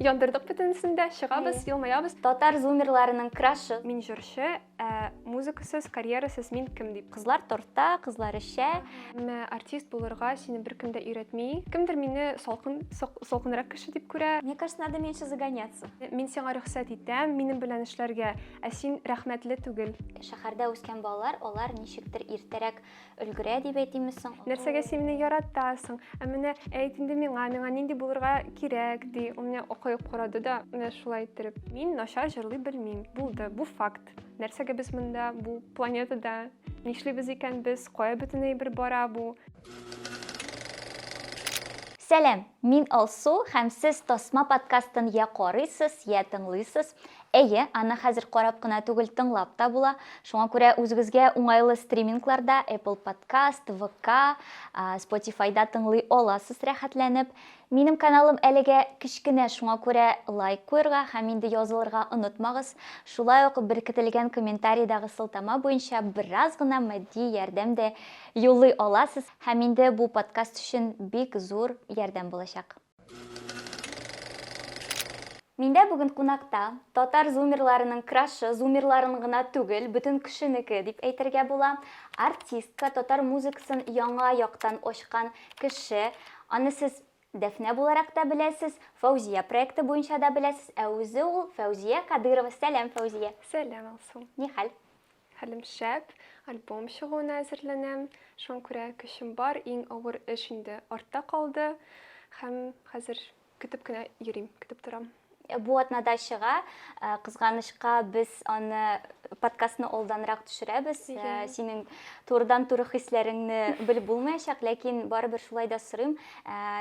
яндырдык бөтенсендә, чыгабыз, елмаябыз. Татар зумерларының крашы. Мин җырчы, музыкасыз, карьерасыз мин кем дип. Кызлар торта, кызлар эчә. Артист булырга сине беркем дә өйрәтми. Кемдер мине салкынрак кеше дип күрә. Мне кажется, надо меньше загоняться. Мин сиңа рөхсәт итәм, минем белән эшләргә, ә син рәхмәтле түгел. Шәһәрдә үскән балалар, алар ничектер иртәрәк өлгерә дип әйтимсең. Нәрсәгә син мине яратасың? Ә менә әйт инде миңа нинди булырга кирәк ди. Ул менә акыйып карады да, менә шулай иттереп. Мин начар җырлый белмим. Булды, бу факт. Нәрсәгә без монда, бу планетада нишлибез икән без? Кая бөтенләй бер бара бу? Сәлам, мин Алсу, һәм сез Тасма подкастын я карыйсыз, я тыңлыйсыз. Әйе, аны хәзер карап кына түгел, тыңлап та була. Шуңа күрә үзегезгә уңайлы стримингларда Apple Podcast, VK, Spotify-да тыңлый аласыз рәхәтләнеп. Минем каналым әлегә кичкенә, шуңа күрә лайк куярга һәм инде язылырга онытмагыз. Шулай ук беркетелгән комментариядагы сылтама буенча бераз гына матди ярдәм дә юллый аласыз һәм инде бу подкаст өчен бик зур ярдәм булачак. Миндә бүген кунакта татар зумерларының крашы, зумерларын гына түгел, бөтен кешенеке дип әйтергә була. Артистка, татар музыкасын яңа яктан ачкан кеше. Аны сез Дәфнә буларак та беләсез, Фаузия проекты буенча да беләсез. Ә үзе ул Фаузия Кадырова. Сәлам, Фаузия. Сәлам, Алсу. Ни хәл? Хәлем шәп, альбом чыгуына әзерләнәм. Шуңа күрә көчем бар, иң авыр эш инде артта калды. Һәм хәзер көтеп кенә йөрим, көтеп торам. Бу атнада чыга, кызганычка без аны подкастны алданрак төшерәбез. Синең турыдан-туры хисләреңне белеп булмаячак, ләкин барыбер шулай да сорыйм.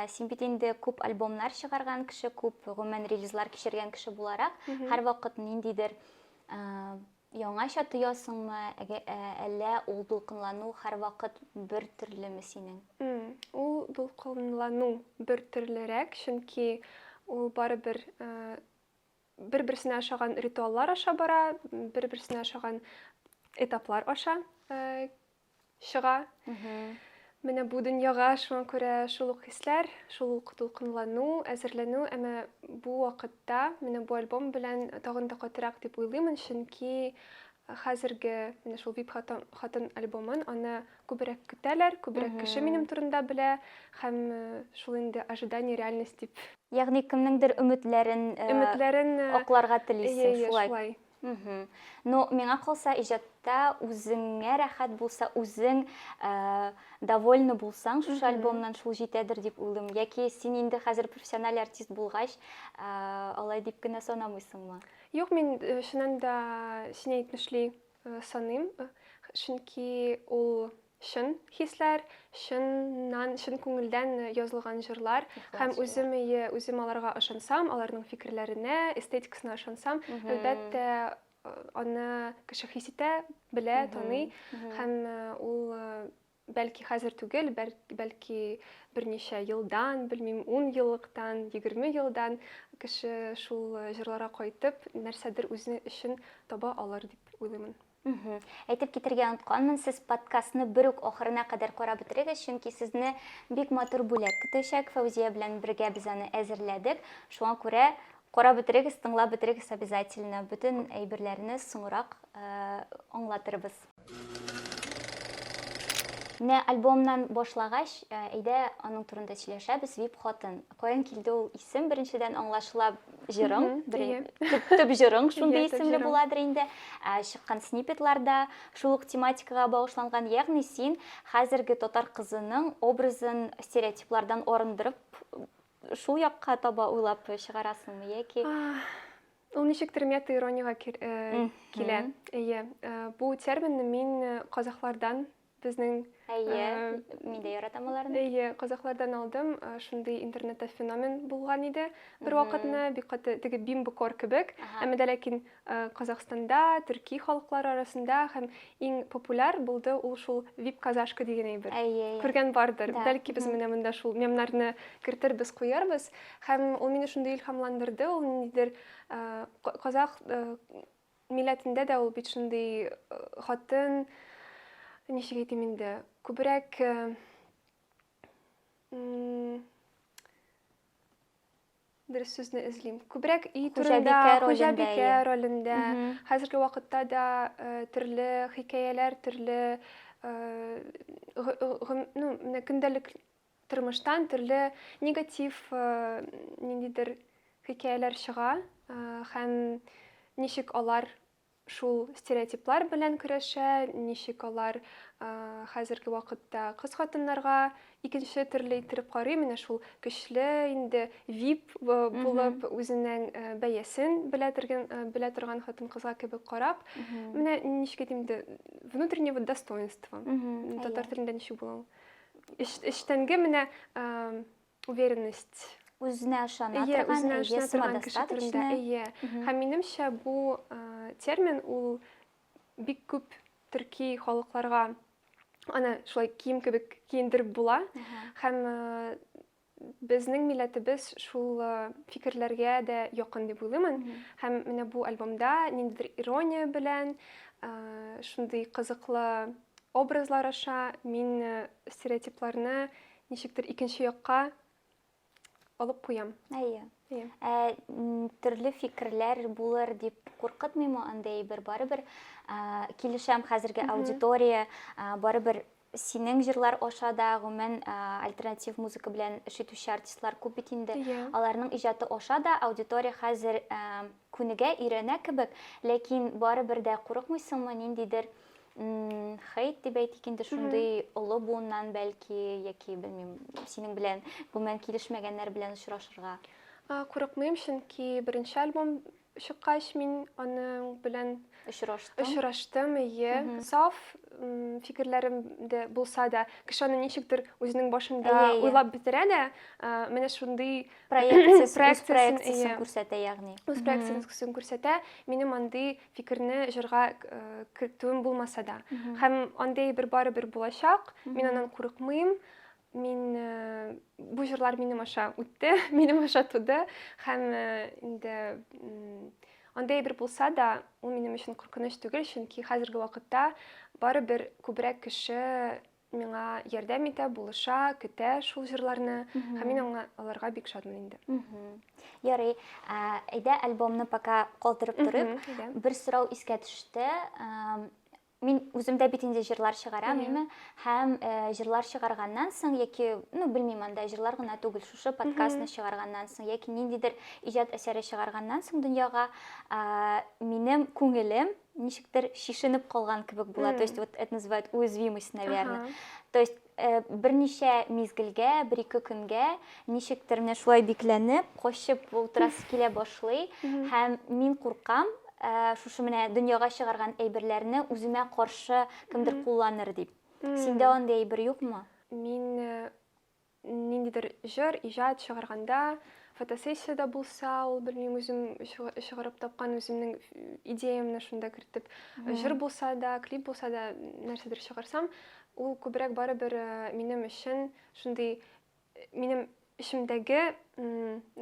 Син бит инде күп альбомнар чыгарган кеше, күп гомумән релизлар кичергән кеше буларак, һәрвакыт ниндидер яңаша тоясыңмы, әллә ул дулкынлану һәрвакыт бер төрлеме синең? Ул дулкынлану бер төрлерәк, чөнки ул барыбер бер-берсенә ашаган ритуаллар аша бара, бер-берсенә ашаган этаплар аша чыга. Менә бу дөньяга шуңа күрә шул ук хисләр, шул ук дулкынлану, әзерләнү, әмма бу вакытта менә бу альбом белән тагын да катырак дип уйлыймын, чөнки хәзерге менә шул Вип хатын альбомын аны күбрәк көтәләр, күбрәк кеше минем турында белә һәм шул инде ожидание реальность дип. Ягъни кемнеңдер өметләрен акларга телисең, шулай. Но миңа калса иҗатта үзеңә рәхәт булса, үзең довольны булсаң, шушы альбомнан шул җитәдер дип уйлыйм. Яки син инде хәзер профессиональ артист булгач, алай дип кенә санамыйсыңмы? Юк, мин чыннан да сине әйтмешли саныйм, чөнки ул чын хисләр, чын күңелдән язылган җырлар һәм үзем аларга ышансам, аларның фикерләренә, эстетикасына ышансам, әлбәттә аны кеше хис итә, белә, таный һәм ул бәлки хәзер түгел, бәлки берничә елдан, белмим, 10 еллыктан, 20 елдан кеше шул җырларга кайтып, нәрсәдер үзе өчен таба алыр дип уйлыймын. Әйтеп китергә онытканмын, сез подкастны бер үк ахырына кадәр карап бетерегез, чөнки сезне бик матур бүләк көтәчәк. Фаузия белән бергә без аны әзерләдек. Шуңа күрә карап бетерегез, тыңлап бетерегез обязательно. Бүтән әйберләрне соңрак аңлатырбыз. Менә альбомнан башлагач, әйдә аның турында сөйләшәбез. Вип хатын. Каян килде ул исем? Беренчедән аңлашыла җырың, төп җырың шундый исемле буладыр инде. Чыккан сниппетларда шул ук тематикага багышланган, ягъни син хәзерге татар кызының образын стереотиплардан арындырып, шул якка таба уйлап чыгарасыңмы, яки? Ул ничектер мета-ирониягә килә. Әйе, бу терминны мин казаклардан, безнең мин дә яратам аларны. Әйе, казаклардан алдым. Шундый интернетта феномен булган иде. Бер вакытны бик каты теге бимбокор кебек. Әмма дә ләкин Казахстанда, төрки халыклары арасында һәм иң популяр булды ул шул вип казашка дигән әйбер. Күргән бардыр. Бәлки без менә монда шул мемнарны керттербез, куярбыз. Һәм ул мине шундый илһамландырды. Ул ниндидер казах милләтендә дә ул бит шундый хатын, ничек әйтим инде, күбрәк дөрес сүзне эзлим. Күбрәк ий Хуҗабикә турында, ролендә, хуҗабикә иә. ролендә. Хәзерге вакытта да төрле хикәяләр, төрле менә көндәлек тормыштан төрле негатив ниндидер хикәяләр чыга. Һәм ничек алар шул стереотиплар белән көрәшә, ничек алар хәзерге вакытта кыз хатыннарга икенче төрле иттереп карый, менә шул көчле инде VIP булып үзенең бәясен белә торган хатын кызга кебек карап, менә ничек әйтим инде, внутреннего достоинства. Татар телендә ничек була ул? Эчтәнге менә уверенность. Үзенә ышана Иә, торган, үзенә ышана торган кеше самодостаточно. турында. Иә. Һәм минемчә бу термин ул бик күп төрки халыкларга аны шулай кием кебек киендереп була. Һәм безнең милләтебез шул фикерләргә дә якын дип уйлыймын. Һәм менә бу альбомда ниндидер ирония белән, шундый кызыклы образлар аша мин стереотипларны ничектер икенче якка алып куям. Әйе. Төрле фикерләр булыр дип куркытмыймы андай барыбер килешәм хәзерге аудитория барыбер синең җырлар аша да гомумән альтернатив музыка белән эш итүче артистлар күп бит инде. Аларның иҗаты аша да аудитория хәзер күнегә өйрәнә кебек, ләкин барыбер дә курыкмыйсыңмы ниндидер хейт дип әйтик инде шундый олы буыннан бәлки, яки белмим, синең белән гомумән килешмәгәннәр белән очрашырга. Курыкмыйм, чөнки беренче альбом чыккач мин аның белән очраштым. Саф фикерләремдә булса да, кеше аны ничектер үзенең башында уйлап бетерә дә, менә шундый проекциясын күрсәтә, ягъни. Үз проекциясын күрсәтә. Минем андый фикерне җырга кертүем булмаса да. Һәм андый бер барыбер булачак. Мин аннан курыкмыйм. Бу җырлар минем аша үтте, минем аша туды. Һәм инде андай бер булса да, ул минем өчен куркыныч түгел, чөнки хәзерге вакытта барыбер күбрәк кеше миңа ярдәм итә, булыша, көтә шул җырларны. Һәм мин аларга бик шатмын инде. Ярый, әйдә альбомны пока калдырып торып, бер сорау искә төште. Мин үземдә бит инде җырлар чыгарам, һәм җырлар чыгарганнан соң, яки, белмим, анда җырлар гына түгел, шушы подкастны чыгарганнан соң, яки ниндидер иҗат әсәре чыгарганнан соң дөньяга минем күңелем ничектер шишенеп калган кебек була. То есть вот это называют уязвимость, наверное. То есть берничә мизгелгә, бер-ике көнгә ничектер менә шулай бикләнеп, качып ултырасы килә башлый, һәм мин куркам, шушы менә дөньяга чыгарган әйберләрне үземә каршы кемдер кулланыр дип. Синдә андый әйбер юкмы? Мин ниндидер җыр, иҗат чыгарганда, фотосессияда булса, ул белмим, үзем чыгарып тапкан үземнең идеямны шунда кертеп, җыр булса да, клип булса да, нәрсәдер чыгарсам, ул күбрәк барыбер минем өчен шундый минем эчемдәге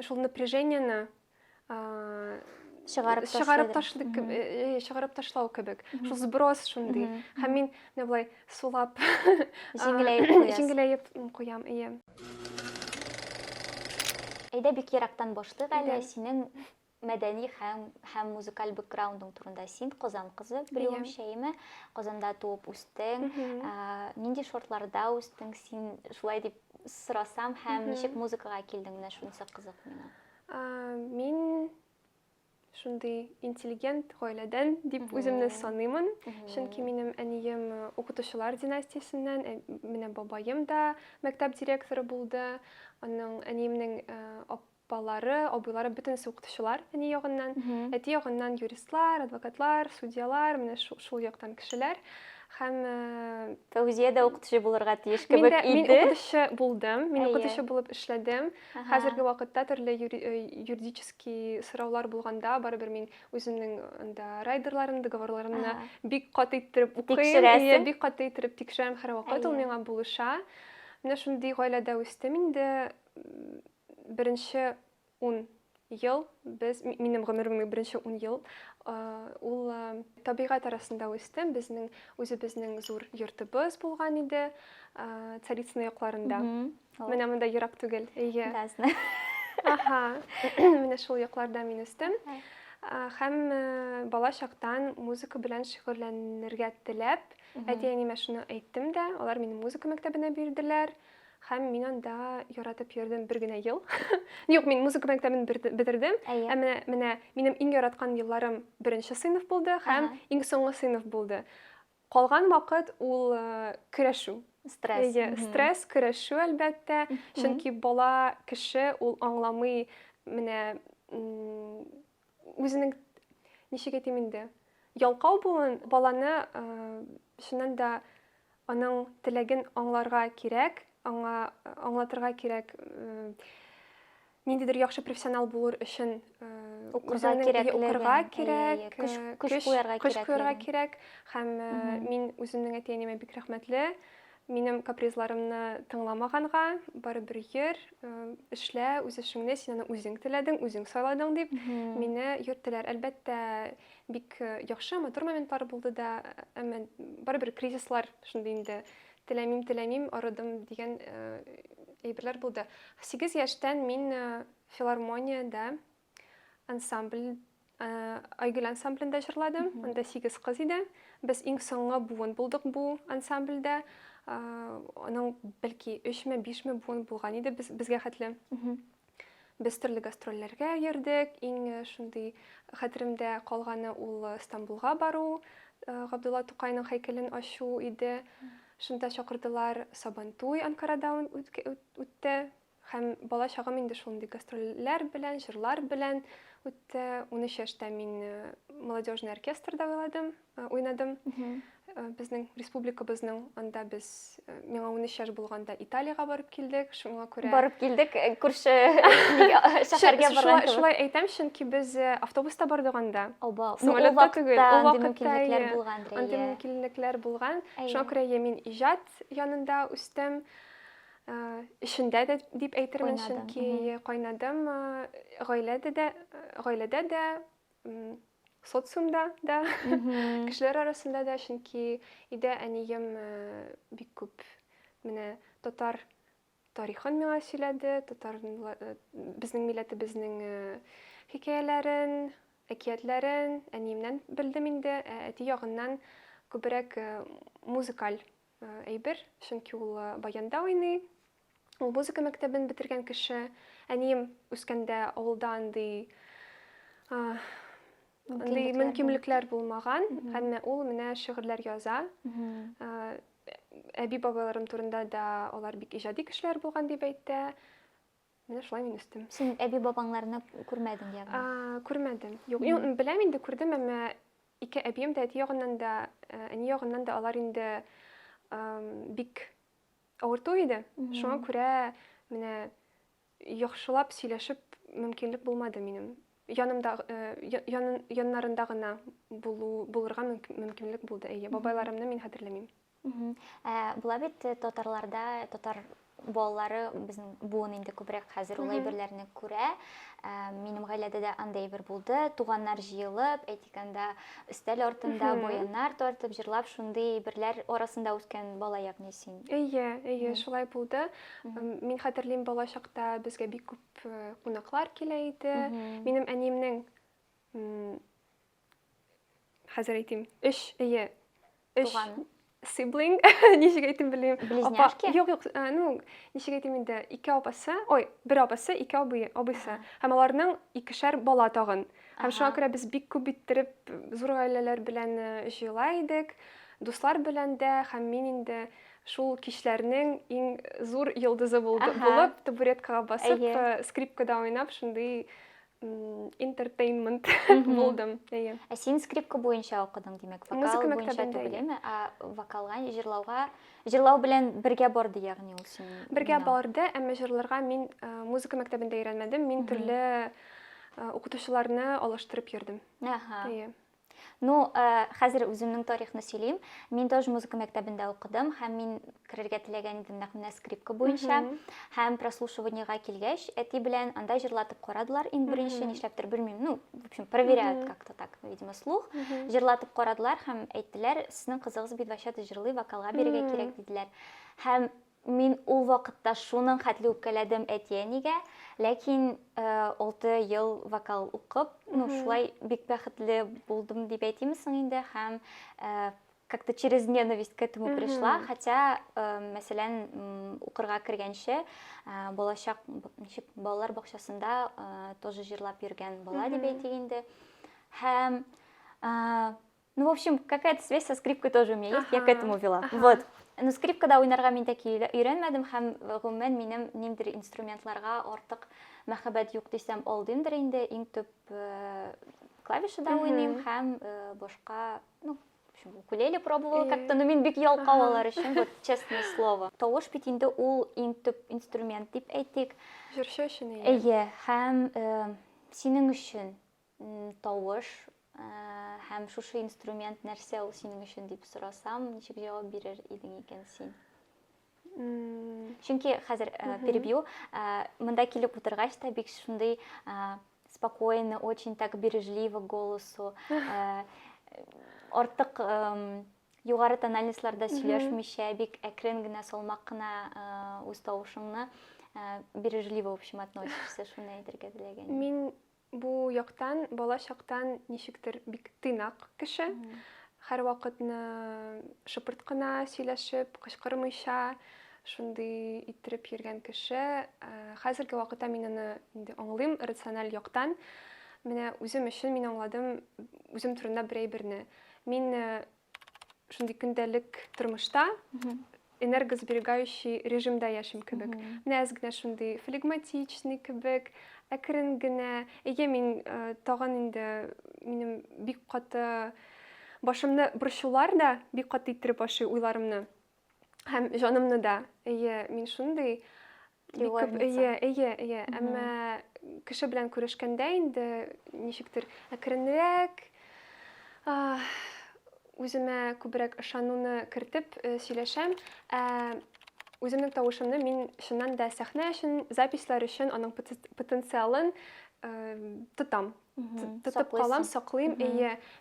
шул напряжениене чыгарып ташлау кебек. Шул сброс шундый. Һәм мин менә булай сулап җиңеләеп куям. Әйдә бик ерактан башлыйк әле, синең мәдәни һәм музыкаль бэкграундың турында. Син Казан кызы, белүемчә, Казанда туып үстең. Нинди шартларда үстең? Син шулай дип сорасам, һәм ничек музыкага килдең? Менә шунысы кызык миңа. Мин шундый интеллигент гаиләдән дип үземне саныймын. Чөнки минем әнием укытучылар династиясеннән, менә бабаем да мәктәп директоры булды. Аның әниемнең апалары, абыйлары бөтенесе укытучылар әни ягыннан. Әти ягыннан юристлар, адвокатлар, судьялар, менә шул яктан кешеләр. Һәм Фәүзия дә укытучы булырга тиеш кебек иде. Мин укытучы булдым, мин укытучы булып эшләдем. Хәзерге вакытта төрле юридический сораулар булганда, барыбер мин үземнең анда райдерларымны, договорларымны бик каты иттереп укыйм, бик каты иттереп тикшерәм һәрвакыт, ул миңа булыша. Менә шундый гаиләдә үстем инде. Беренче 10 ел, минем гомеремнең беренче 10 ел, ул табигать арасында үстем. Үзебезнең зур йортыбыз булган иде, Царицыно якларында. Менә монда ерак түгел. Аха. Менә шул якларда мин үстем. Һәм бала чактан музыка белән шөгыльләнергә теләп, әти-әниемә шуны әйттем дә, алар мине музыка мәктәбенә бирделәр. Һәм мин анда яратып йөрдем бер генә ел. Юк, мин музыка мәктәбен бетердем. Әйе. Менә минем иң яраткан елларым 1нче сыйныф булды һәм иң соңгы сыйныф булды. Калган вакыт ул көрәшү. Стресс. Әйе, стресс, көрәшү әлбәттә. Чөнки бала кеше ул аңламый менә үзенең ничек әйтим инде, ялкау булуын баланы чыннан да аның теләген аңларга кирәк, аңлатырга кирәк. Ниндидер яхшы профессионал булыр өчен укырга кирәк, көч куярга кирәк. Һәм мин үземнең әти-әниемә бик рәхмәтле. Минем капризларымны тыңламаганга, барыбер йөр, эшлә, үз эшеңне, син аны үзең теләдең, үзең сайладың дип, мине йөрттеләр. Әлбәттә, бик яхшы, матур моментлар булды да, әмма барыбер кризислар шундый инде. Теләмим, арыдым дигән әйберләр булды. 8 яшьтән мин филармониядә ансамбль, Айгөл ансамблендә җырладым. Анда 8 кыз иде. Без иң соңгы буын булдык бу ансамбльдә. Аның бәлки 3-5 буын булган иде безгә хәтле. Без төрле гастрольләргә йөрдек. Иң шундый хәтеремдә калганы ул Стамбулга бару, Габдулла Тукайның һәйкәлен ачу иде. Шунда чакырдылар. Сабантуй Анкарада үтте. Һәм бала чагым инде шундый гастрольләр белән, җырлар белән үтте. 13 яшьтә мин молодежный оркестрда уйнадым. Безнең республикабызның анда без миңа 13 яшь булганда Италиягә барып килдек. Шуңа күрә Барып килдек, күрше шәһәргә барган. Шулай әйтәм, чөнки без автобуста бардык анда. Самолетта түгел, ул вакытта анда мөмкинлекләр булган. Шуңа күрә мин иҗат янында үстем. Эшендә дә дип әйтермен, чөнки кайнадым гаиләдә дә, социумда да, кешеләр арасында да, чөнки өйдә әнием бик күп менә татар тарихын миңа сөйләде, безнең милләтебезнең хикәяләрен, әкиятләрен әниемнән белдем инде, әти ягыннан күбрәк музыкаль әйбер, чөнки ул баянда уйный. Ул музыка мәктәбен бетергән кеше. Әнием үскәндә авылда андый мөмкинлекләр булмаган, һәм ул менә шигырьләр яза. Әби-бабаларым турында да алар бик иҗади кешеләр булган дип әйтә. Менә шулай мин үстем. Син әби-бабаңларны күрмәдең ягъни? Күрмәдем. Юк, беләм инде, күрдем, әмма ике әбием дә, әти ягыннан да, әни ягыннан да алар инде бик авырту иде. Шуңа күрә менә яхшылап сөйләшеп мөмкинлек булмады минем. Яннарында гына булырга мөмкинлек булды. Әйе, бабайларымны мин хәтерләмим. Була бит татарларда, татар балалары безнең буын инде күбрәк хәзер ул әйберләрне күрә. Минем гаиләдә дә андай бер булды. Туганнар җыелып, әйтгәндә, өстәл артында баяннар тартып, җырлап, шундый әйберләр арасында үскән бала ягъни син. Әйе, шулай булды. Мин хәтерлим, бала чакта безгә бик күп кунаклар килә иде. Минем әниемнең хәзер әйтим, 3 sibling, ничек әйтим белмим. Близняшки? Юк, ничек әйтим инде, 2 апасы, бер апасы, 2 абыйсы. Һәм аларның 2шәр бала тагын. Һәм шуңа күрә без бик күп иттереп зур гаиләләр белән җыела идек, дуслар белән дә, һәм мин инде шул кичләрнең иң зур йолдызы булып, табуреткага басып, скрипкада уйнап, шундый entertainment булдым. Син скрипка буенча укыдың, димәк, вокал буенча түгелме? Вокалга, җырлау белән бергә барды ягъни ул син. Бергә барды, әмма җырларга мин музыка мәктәбендә өйрәнмәдем. Мин төрле укытучыларны алыштырып йөрдем. Хәзер үземнең тарихны сөйлим. Мин тоже музыка мәктәбендә укыдым, һәм мин керергә теләгән идем нәкъ скрипка буенча. Һәм прослушиваниегә килгәч, әти белән анда җырлатып карадылар. Иң беренче нишләптер белмим. В общем, проверяют как-то так, видимо, слух. Җырлатып карадылар һәм әйттеләр, сезнең кызыгыз бит вообще-то җырлый, вокалга бирергә кирәк диделәр. Һәм Мин ул вакытта шуның хәтле үпкәләдем әтиәнигә, ләкин 6 ел вокал укып, шулай бик бәхетле булдым дип әйтимсең инде, һәм как-то через ненависть к этому пришла, хотя, мәсәлән, укырга кергәнче, балачак балалар бакчасында тоже җырлап йөргән бала дип әйтик инде. Һәм, в общем, какая-то связь со скрипкой тоже у меня есть, я к этому вела. Вот. Но скрипкада уйнарга мин тәки өйрәнмәдем, һәм гомумән минем ниндер инструментларга артык мәхәббәт юк дисәм алдымдыр инде, иң төп клавишада уйныйм һәм башка, укулеле пробовала как-то, но мин бик ялкау алар өчен, вот честное слово. Тавыш бит инде ул иң төп инструмент дип әйтик. Җырчы өчен. Һәм синең өчен тавыш һәм шушы инструмент нәрсә ул синең өчен дип сорасам, ничек җавап бирер идең икән син? Чөнки хәзер перебью, монда килеп утыргач та бик шундый спокойно, очень так бережливо голосу, артык югары тональностьларда сөйләшмичә, бик әкрен генә, салмак кына үз тавышыңны бережливо, в общем, относишься, шуны әйтергә теләгән. Мин бу яктан, балачактан ничектер бик тыйнак кеше. Һәр вакытны шыпырт кына сөйләшеп, кычкырмыйча, шундый иттереп йөргән кеше. Хәзерге вакытта мин аны инде аңлыйм рациональ яктан. Менә үзем өчен мин аңладым, үзем турында бер әйберне. Мин шундый көндәлек тормышта энергосберегающий режимда яшим кебек. Менә аз гына шундый флегматичный кебек, әкрен генә. Мин тагын инде минем бик каты башымны борчулар да бик каты иттереп ашый уйларымны. Һәм җанымны да. Мин шундый әмма кеше белән күрешкәндә инде ничектер әкренрәк, үземә күбрәк ышануны кертеп сөйләшәм. Үземнең тавышымны мин чыннан да сәхнә өчен, запислар өчен аның потенциалын тотам. Тотып калам, саклыйм.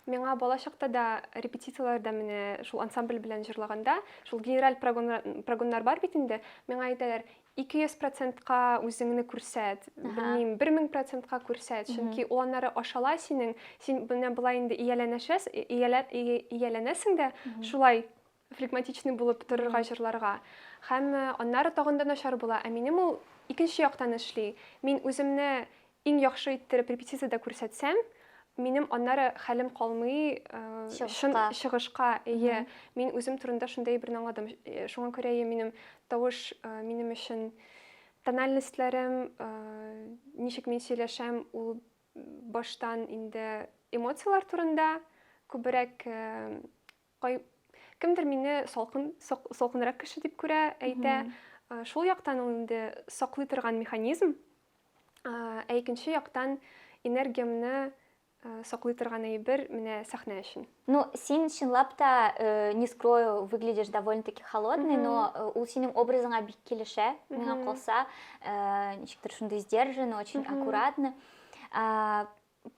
Миңа балачакта да репетицияләрдә менә шул ансамбль белән җырлаганда, шул генераль прогоннар бар бит инде. Миңа әйтәләр, 200%-ка үзеңне күрсәт, белмим, 1000%-ка күрсәт, чөнки ул аннары ашала синең, син менә булай инде ияләнәсең дә, шулай флегматичный булып торырга җырларга. Һәм аннары тагын да начар була. Минем ул икенче яктан эшли. Мин үземне иң яхшы иттереп репетициядә күрсәтсәм, минем аннары хәлем калмый чыгышка. Мин үзем турында шундай бер аңладым. Шуңа күрә минем тавыш минем өчен тональностьләрем, ничек мин сөйләшәм, ул баштан инде эмоциялар турында күбрәк кемдер мине салкынрак кеше дип күрә, әйтә. Шул яктан ул инде саклый торган механизм. Икенче яктан энергиямны саклый торган әйбер менә сәхнә өчен. Син чынлап та, не скрою, выглядишь довольно-таки холодный, но ул синең образыңа бик килешә. Миңа калса, ничектер шундый сдержанный, очень аккуратный.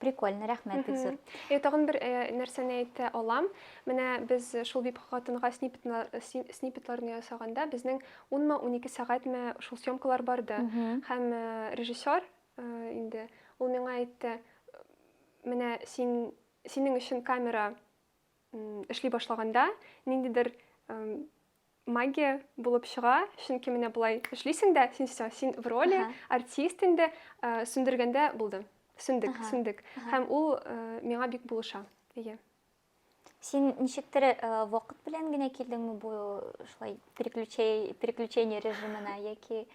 Прикольно, рәхмәт бик зур. Тагын бер нәрсәне әйтә алам. Менә без шул бик хатынга снипетларны ясаганда, безнең 10-12 сәгатьме шул съемкалар барды. Һәм режиссер инде ул миңа әйтте, менә синең өчен камера эшли башлаганда, ниндидер магия булып чыга, чөнки менә булай эшлисең дә, син в роли артист инде, сүндергәндә булды. Сүндек. Һәм ул миңа бик булыша. Син ничектер вакыт белән генә килдеңме бу шулай переключение режимына, яки?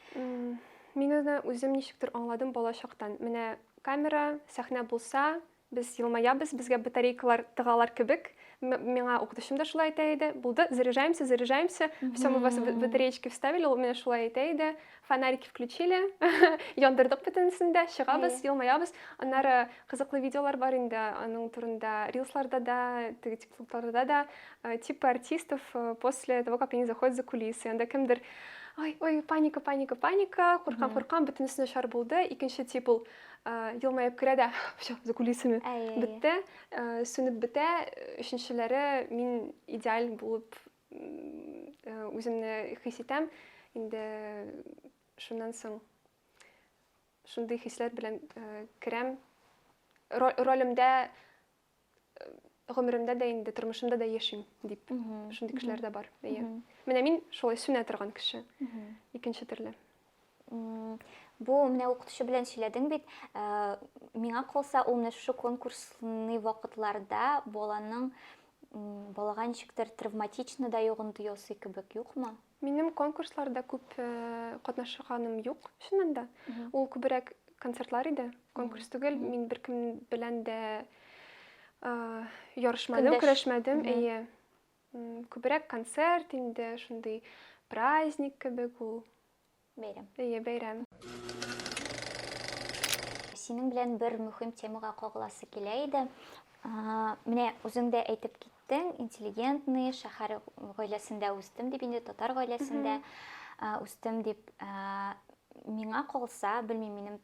Мин аны үзем ничектер аңладым балачактан. Менә камера, сәхнә булса, без елмаябыз, безгә батарейкалар тыгалар кебек. Миңа укытучым да шулай әйтә иде. Булды, заряжаемся. Все, мы вас батареечки вставили, ул менә шулай әйтә иде. Фонарики включили, яндырдык бөтенесен дә, чыгабыз, елмаябыз. Аннары кызыклы видеолар бар инде, аның турында рилсларда да, тиктокларда да, типы артистов после того, как они заходят за кулисы. Анда кемдер ой, паника, куркам, бөтенесе начар булды. Икенче тип ул елмаеп керә дә, все, за кулисами бетте, сүнеп бетә. Өченчеләре мин идеаль булып үземне хис итәм. инде шуннан соң шундый хисләр белән керәм. Ролемдә, гомеремдә дә инде, тормышымда да яшим дип. Шундый кешеләр дә бар. Менә мин шулай сүнә торган кеше. Икенче төрле. Бу менә укытучы белән сөйләдең бит. Миңа калса, ул менә шушы конкурсный вакытларда балага ничектер травматично да йогынты ясый кебек, юкмы? Минем конкурсларда күп катнашканым юк, чыннан да. Ул күбрәк концертлар иде, конкурс түгел. Мин беркем белән дә ярышмадым, көрәшмәдем. Күбрәк концерт инде, шундый праздник кебек ул. Бәйрәм. Бәйрәм. Синең белән бер мөһим темага кагыласы килә иде. Менә үзең дә әйтеп киттең, интеллигентный шәһәр гаиләсендә үстем дип, инде татар гаиләсендә үстем дип. Миңа калса, белмим, минем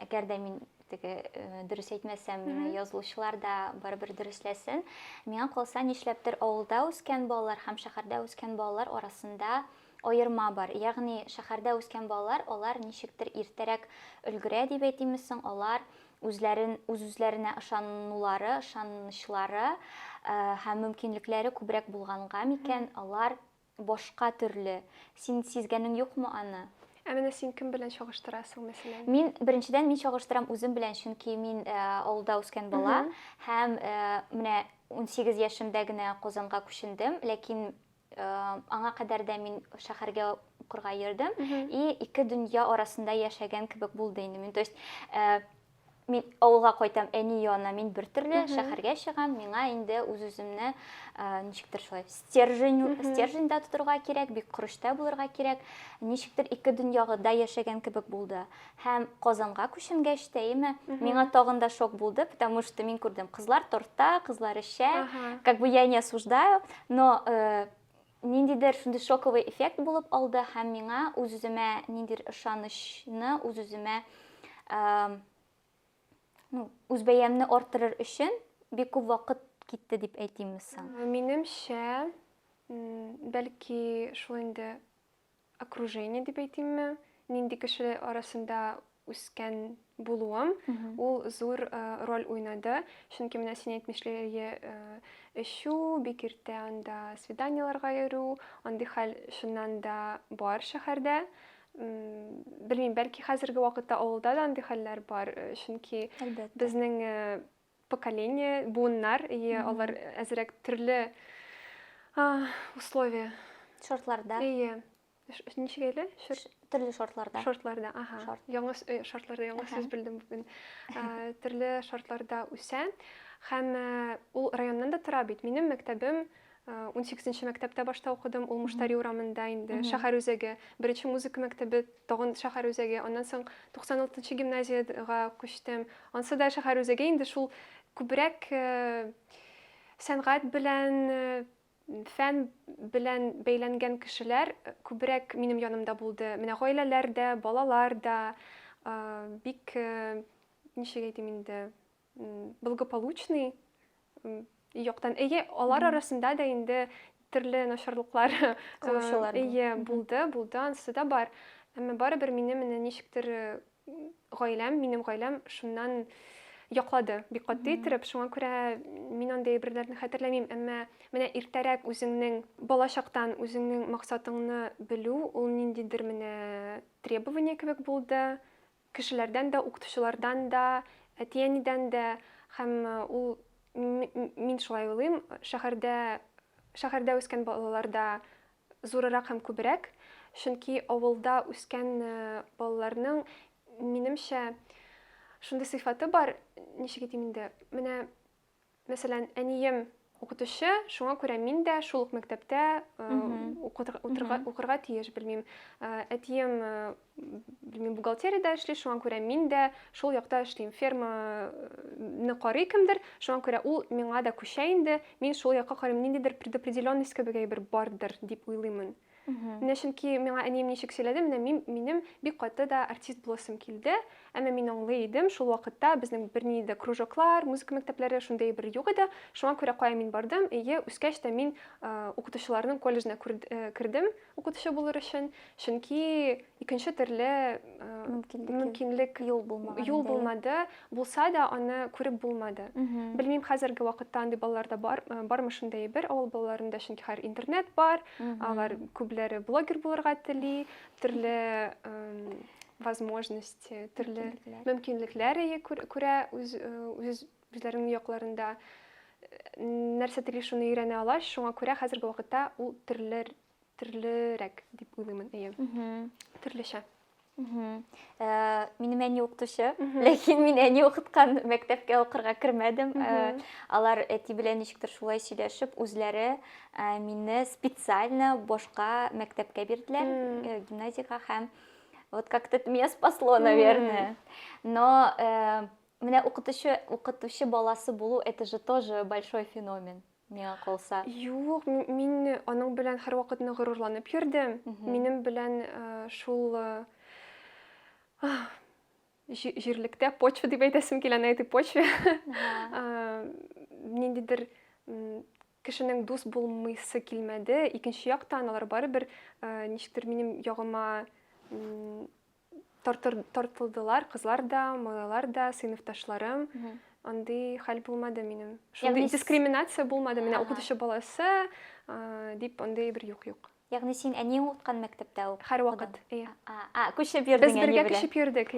әгәр дә мин дөрес әйтмәсәм, язылучылар да барыбер дөресләсен. Миңа калса, нишләптер авылда үскән балалар һәм шәһәрдә үскән балалар арасында аерма бар. Ягъни шәһәрдә үскән балалар, алар ничектер иртәрәк өлгерә дип әйтимсең, алар үзләренә ышанулары, ышанычлары һәм мөмкинлекләре күбрәк булганга микән, алар башка төрле. Син сизгәнең юкмы аны? Менә син кем белән чагыштырасың, мәсәлән? Мин беренчедән чагыштырам үзем белән, чөнки мин авылда үскән бала һәм менә 18 яшемдә генә Казанга күчендем, ләкин аңа кадәр дә мин шәһәргә укырга йөрдем и ике дөнья арасында яшәгән кебек булды инде. Мин, то есть, мин авылга кайтам, әни янына, мин бер төрле, шәһәргә чыгам, миңа инде үз-үземне ничектер шулай стерженьдә тотырга кирәк, бик корышта булырга кирәк. Ничектер ике дөньяда яшәгән кебек булды. Һәм Казанга күченгәч тә, миңа тагын да шок булды, потому что мин күрдем, кызлар торта, кызлар эчә, как бы я не осуждаю, но ниндидер шундый шоковый эффект булып алды һәм миңа үз-үземә ниндидер ышанычны, үз-үземә үз бәямне арттырыр өчен бик күп вакыт китте дип әйтимсең. Минемчә, бәлки шул инде окружение дип әйтимме, нинди кеше арасында үскән булуым, ул зур роль уйнады. Чөнки менә син әйтмешләре эчү, бик иртә анда свиданияларга йөрү, андый хәл шуннан да бар шәһәрдә. Белмим, бәлки хәзерге вакытта авылда да андый хәлләр бар, чөнки безнең поколение, буыннар, алар әзрәк төрле условия, Шартларда. Ничек әле? Төрле шартларда. Шартларда, яңа шартларда, яңа сүз белдем бүген. Төрле шартларда үсә һәм ул районнан да тора бит. Минем мәктәбем 18-нче мәктәптә башта укыдым, ул Муштари урамында инде, шәһәр үзәге. Беренче музыка мәктәбе тагын шәһәр үзәге. Аннан соң 96-нчы гимназиягә күчтем. Ансы да шәһәр үзәге, инде шул күбрәк сәнгать белән, фән белән бәйләнгән кешеләр күбрәк минем янымда булды. Менә гаиләләр дә, балалар да бик, ничек әйтим инде, благополучный яктан. Алар арасында да инде төрле начарлыклар булды, ансы да бар. Әмма барыбер минем ничектер минем гаиләм шуннан яклады, бик катты иттереп, шуңа күрә мин андый әйберләрне хәтерләмим. Әмма менә иртәрәк үзеңнең балачактан үзеңнең максатыңны белү, ул ниндидер менә требование кебек булды. Кешеләрдән дә, укытучылардан да, әти-әнидән дә, һәм ул мин шулай уйлыйм, шәһәрдә үскән балаларда зурырак һәм күбрәк, чөнки авылда үскән балаларның минемчә шундый сыйфаты бар, ничек әйтим инде, менә мәсәлән, әнием укытучы, шуңа күрә мин дә шул ук мәктәптә укырга тиеш, белмим. Әтием, белмим, бухгалтериядә эшли, шуңа күрә мин дә шул якта эшлим. Ферманы карый кемдер, шуңа күрә ул миңа да күчә инде, мин шул якка карыйм, ниндидер предопределенность кебек бер бардыр дип уйлыймын. Менә чөнки миңа әнием ничек сөйләде, менә минем бик каты да артист буласым килде. Әмма мин аңлый идем, шул вакытта безнең берни дә кружоклар, музыка мәктәпләре шундай бер юк иде. Шуңа күрә кая мин бардым, үскәч тә мин укытучыларның колледжына кердем укытучы булыр өчен, чөнки икенче төрле мөмкинлек юл булмаган. юл булмады, булса да аны күреп булмады. Белмим, хәзерге вакытта андый балаларда бармы шундай бер авыл балаларында, чөнки һәр интернет бар, алар күпләре блогер булырга тели, төрле возможности, төрле мөмкинлекләре күрә үзләренең якларында нәрсә тели шуны өйрәнә ала. Шуңа күрә хәзерге вакытта ул төрлерәк дип уйлыймын, төрлечә. Минем әни укытучы, ләкин мин әни укыткан мәктәпкә укырга кермәдем. Алар әти белән ничектер шулай сөйләшеп, үзләре мине специально башка мәктәпкә бирделәр, гимназиягә, һәм вот как-то это меня спасло, наверное. Но менә укытучы баласы булу, это же тоже большой феномен. Миңа калса. Юк, мин аның белән һәрвакытны горурланып йөрдем. Минем белән шул җирлектә почва дип әйтәсем килә, на этой почве. Ниндидер кешенең дус булмыйсы килмәде. Икенче яктан алар барыбер ничектер минем ягыма тартылдылар, кызлар да, малайлар да, сыйныфташларым. Андый хәл булмады минем. Шундый дискриминация булмады. Менә укытучы баласы дип андый бер юк. Ягъни син әниң укыткан мәктәптә укыдың? Һәрвакыт. Күчеп йөрдең әни белән. Без бергә күчеп йөрдек,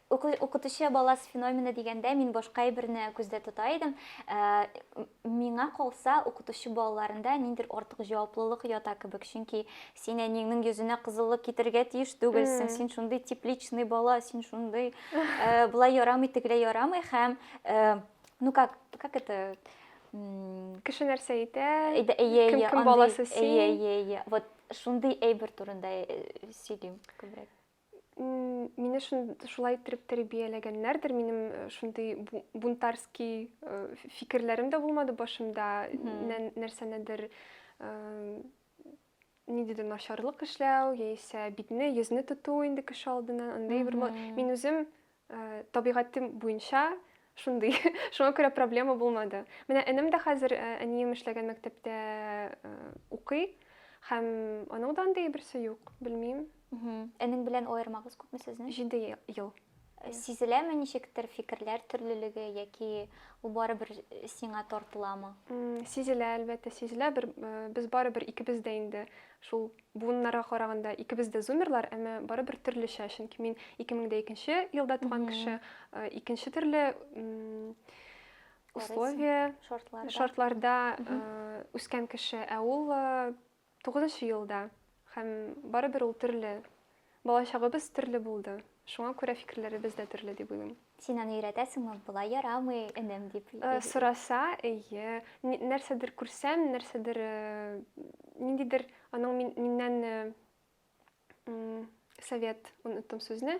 Укытучы баласы феномены дигәндә мин башка әйберне күздә тота идем. Миңа калса, укытучы балаларында ниндидер артык җаваплылык ята кебек, чөнки син әнинең йөзенә кызыллык китергә тиеш түгелсең, син шундый тепличный бала, син шундый булай ярамый, тегеләй ярамый, һәм ну как это кеше нәрсә әйтә, кем баласы син. Вот шундый әйбер турында сөйлим күбрәк. Мине шулай итеп тәрбияләгәннәрдер. Минем шундый бунтарский фикерләрем дә булмады башымда. Нәрсәнедер ниндидер начарлык эшләү, яисә битне, йөзне тоту инде кеше алдыннан. Андай бер мин үзем табигатым буенча шундый. Шуңа күрә проблема булмады. Менә энем дә хәзер әнием эшләгән мәктәптә укый, һәм аның да андый берсе юк, белмим. Энең белән аермагыз күпме сезнең? 7 ел. Сизеләме ничектер фикерләр төрлелеге, яки ул барыбер сиңа тартыламы? Сизелә, әлбәттә сизелә. Без барыбер икебез дә инде шул буыннарга караганда икебез дә зумерлар, әмма барыбер төрлечә, чөнки мин 2002 елда туган кеше, икенче төрле условия, шартларда үскән кеше, ә ул 9 елда. Һәм барыбер ул төрле. Балачагыбыз төрле булды. Шуңа күрә фикерләребез дә төрле дип уйлыйм. Син аны өйрәтәсеңме? Булай ярамый, энем дип. Сораса, нәрсәдер күрсәм, нәрсәдер ниндидер аның миннән совет, оныттым сүзне.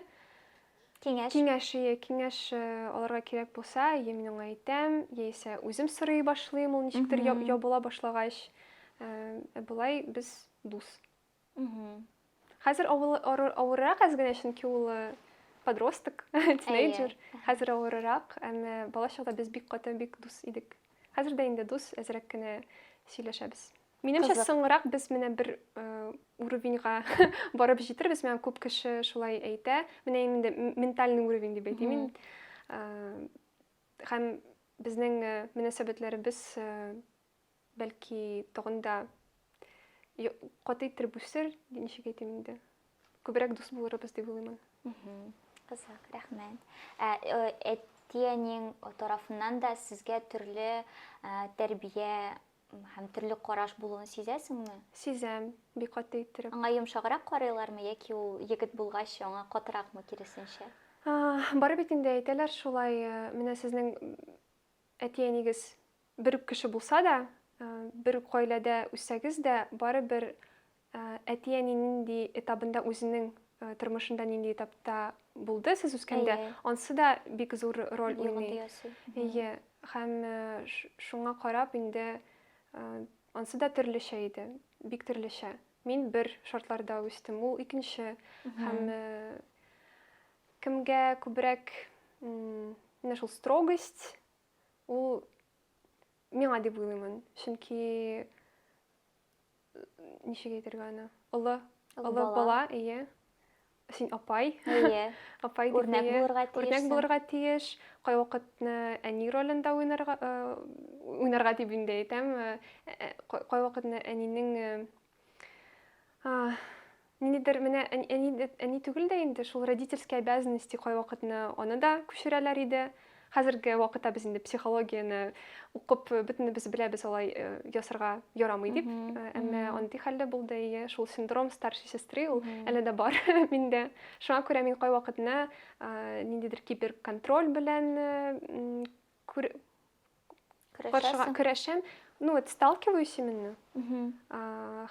Киңәш аларга кирәк булса, мин аңа әйтәм, яисә үзем сорый башлыйм, ул ничектер ябыла башлагач. Булай без дус. Хәзер авыррак әзгенә, чөнки ул подросток, тинейджер. Хәзер авыррак, әмма балачакта без бик каты, бик дус идек. Хәзер дә инде дус, әзрәк кенә сөйләшәбез. Минемчә соңрак без менә бер уровеньга барып җитербез. Менә күп кеше шулай әйтә. Менә инде ментальный уровень дип әйтим мин. Һәм безнең мөнәсәбәтләребез бәлки тагында каты итеп үсер, ничек әйтим инде. Күбрәк дус булырбыз дип уйлыйм. Кызык, рәхмәт. Әтиәнең тарафыннан да сезгә төрле тәрбия һәм төрле караш булуын сизәсеңме? Сизәм, бик каты итеп. Аңа йомшаграк карыйлармы, яки ул егет булгач аңа катыракмы киресенчә? Барып бит инде әйтәләр шулай, менә сезнең әтиәнегез бер кеше булса да, бер гаиләдә үссәгез дә, барыбер әтиәни нинди этабында үзенең тормышында нинди этапта булды сез үскәндә, ансы да бик зур роль уйный. Һәм шуңа карап инде ансы да төрлечә иде, бик төрлечә. мин бер шартларда үстем, ул икенче. Һәм кемгә күбрәк менә шул строгость, ул миңа дип уйлыймын. Чөнки ничек әйтергә аны? Олы бала, ие. Син апай. Ие. Апай Үрнәк булырга тиешсең. Үрнәк булырга тиеш. Кай вакытны әни ролендә уйнарга дип инде әйтәм. Кай вакытны әнинең ниндидер менә әни түгел дә инде шул родительские обязанности кай вакытны аны да күчерәләр иде. Хәзерге вакытта без инде психологияны укып бөтенебез беләбез алай ясарга ярамый дип. Әмма андый хәлдә булды, ие, шул синдром старшей сестры ул әле дә бар миндә. Шуңа күрә мин кай вакытны ниндидер киберконтроль белән көрәшәм. Ну, вот сталкиваюсь именно.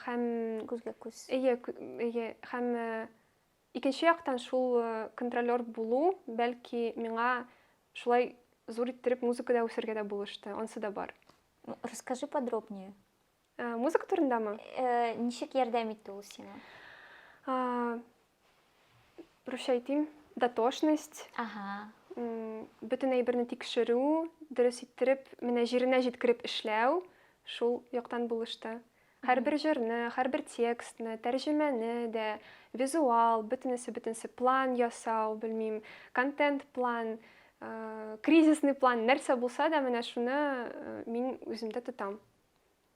Һәм Күзгә күз. Ие, һәм икенче яктан шул контролер булу, бәлки миңа шулай зур иттереп музыкада үсәргә дә булышты. Онсы да бар. Расскажи подробнее. Музыка турындамы? Ничек ярдәм итте ул сиңа? Русча әйтим, дотошность. Ага. Бөтен әйберне тикшерү, дөрес иттереп, менә җиренә җиткереп эшләү, шул яктан булышты. Һәрбер җырны, һәрбер текстны, тәрҗемәне дә, визуал, бөтенесе план ясау, белмим, контент план, кризисный план, нәрсә булса да, менә шуны мин үземдә тотам.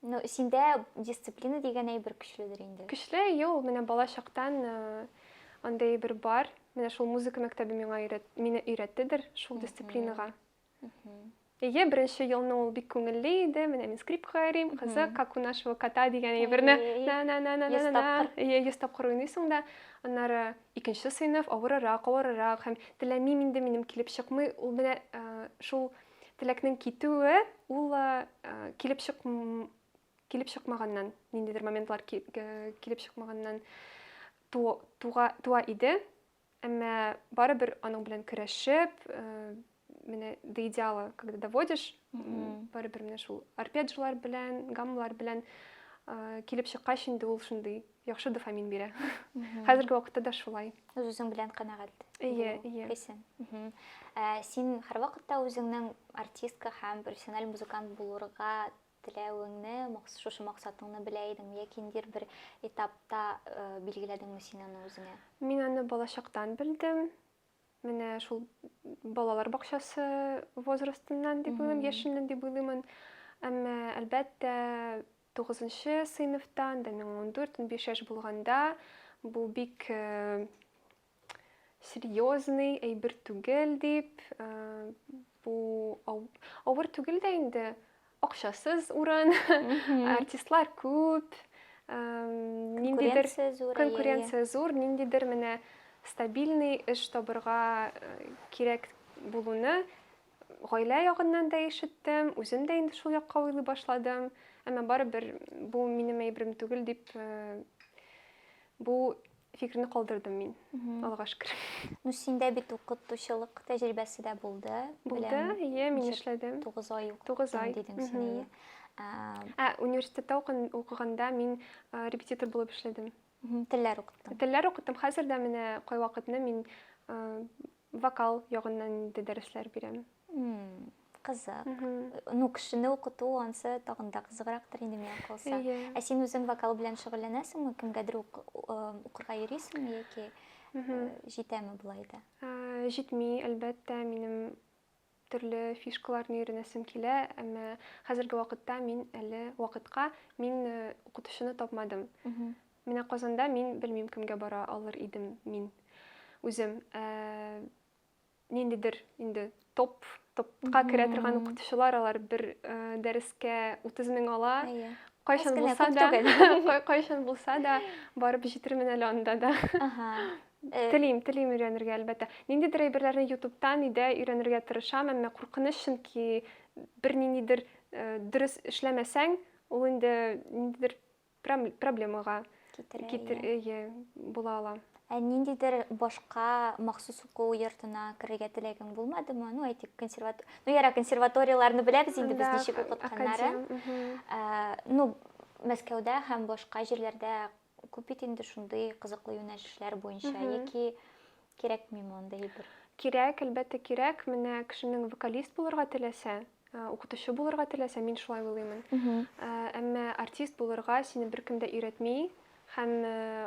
Ну, синдә дисциплина дигән әйбер көчледер инде. Көчле, юл, менә бала чактан андай бер бар. Менә шул музыка мәктәбе мине өйрәттедер шул дисциплинага. Ие, беренче елны ул бик күңелле иде. Менә мин скрипка ярыйм, кызык, как у нашего кота дигән әйберне. Йөз тапкыр уйныйсың да. Аннары икенче сыйныф авырырак, һәм теләмим инде минем килеп чыкмый. Ул менә шул теләкнең китүе, ул килеп чыкмаганнан, ниндидер моментлар килеп чыкмаганнан туа иде. Әмма барыбер аның белән көрәшеп, менә до идеала, когда доводишь, барыбер менә шул арпеджиолар белән, гаммалар белән килеп чыккач инде ул шундый яхшы дофамин бирә. Хәзерге вакытта да шулай. Үзең белән канәгать. Ие. Син һәр вакытта үзеңнең артистка һәм профессиональ музыкант булырга теләвеңне, шушы максатыңны белә идеңме, яки бер этапта билгеләдеңме син аны үзеңә? Мин аны бала чактан белдем. Менә шул балалар бакчасы возрастыннан дип уйлыйм, яшеннән дип уйлыйм. Әмма әлбәттә 9нчы сыйныфтан, 14-15 яшь булганда бу бик серьезный әйбер түгел дип, бу авыр түгел дә инде. Акчасыз урын, артистлар күп, конкуренция зур, ниндидер менә стабильный эш табырга кирәк булуны гаилә ягыннан да ишеттем, үзем дә инде шул якка уйлый башладым. Әмма барыбер бу минем әйберем түгел дип бу фикерне калдырдым мин. Аллага шөкер. Ну, синдә бит укытучылык тәҗрибәсе дә булды. Булды, ие, мин эшләдем. 9 ай 9 ай дидең син. Университетта укыганда мин репетитор булып эшләдем. Телләр укыттым. Телләр укыттым. Хәзер дә менә кай вакытны мин вокал ягыннан инде дәресләр бирәм. Кызык. Ну, кешене укыту ансы тагын да кызыграктыр инде миңа калса. Син үзең вокал белән шөгыльләнәсеңме? Кемгәдер укырга йөрисеңме яки җитәме булай да? Җитми, әлбәттә, минем төрле фишкаларны өйрәнәсем килә, әмма хәзерге вакытта мин әле вакытка укытучыны тапмадым. Менә Казанда мин белмим кемгә бара алыр идем мин үзем. Ниндидер инде топка керә торган укытучылар, алар бер дәрескә 30 мең ала. Кайчан булса да барып җитермен әле анда да. Телим өйрәнергә әлбәттә. Ниндидер әйберләрне YouTube'тан өйрәнергә тырышам, әмма куркыныч, чөнки бер ниндидер дөрес эшләмәсәң, ул инде ниндидер проблемага була ала. Ниндидер башка махсус уку йортына керергә теләгең булмадымы? Ну, әйтик, консерваторияларны беләбез инде без ничек укытканнары. Ну, Мәскәүдә һәм башка җирләрдә күп бит инде шундый кызыклы юнәлешләр буенча, яки кирәкми мондай бер. Кирәк, әлбәттә кирәк. Менә кешенең вокалист булырга теләсә, укытучы булырга теләсә, мин шулай уйлыймын. Әмма артист булырга сине беркем дә өйрәтми һәм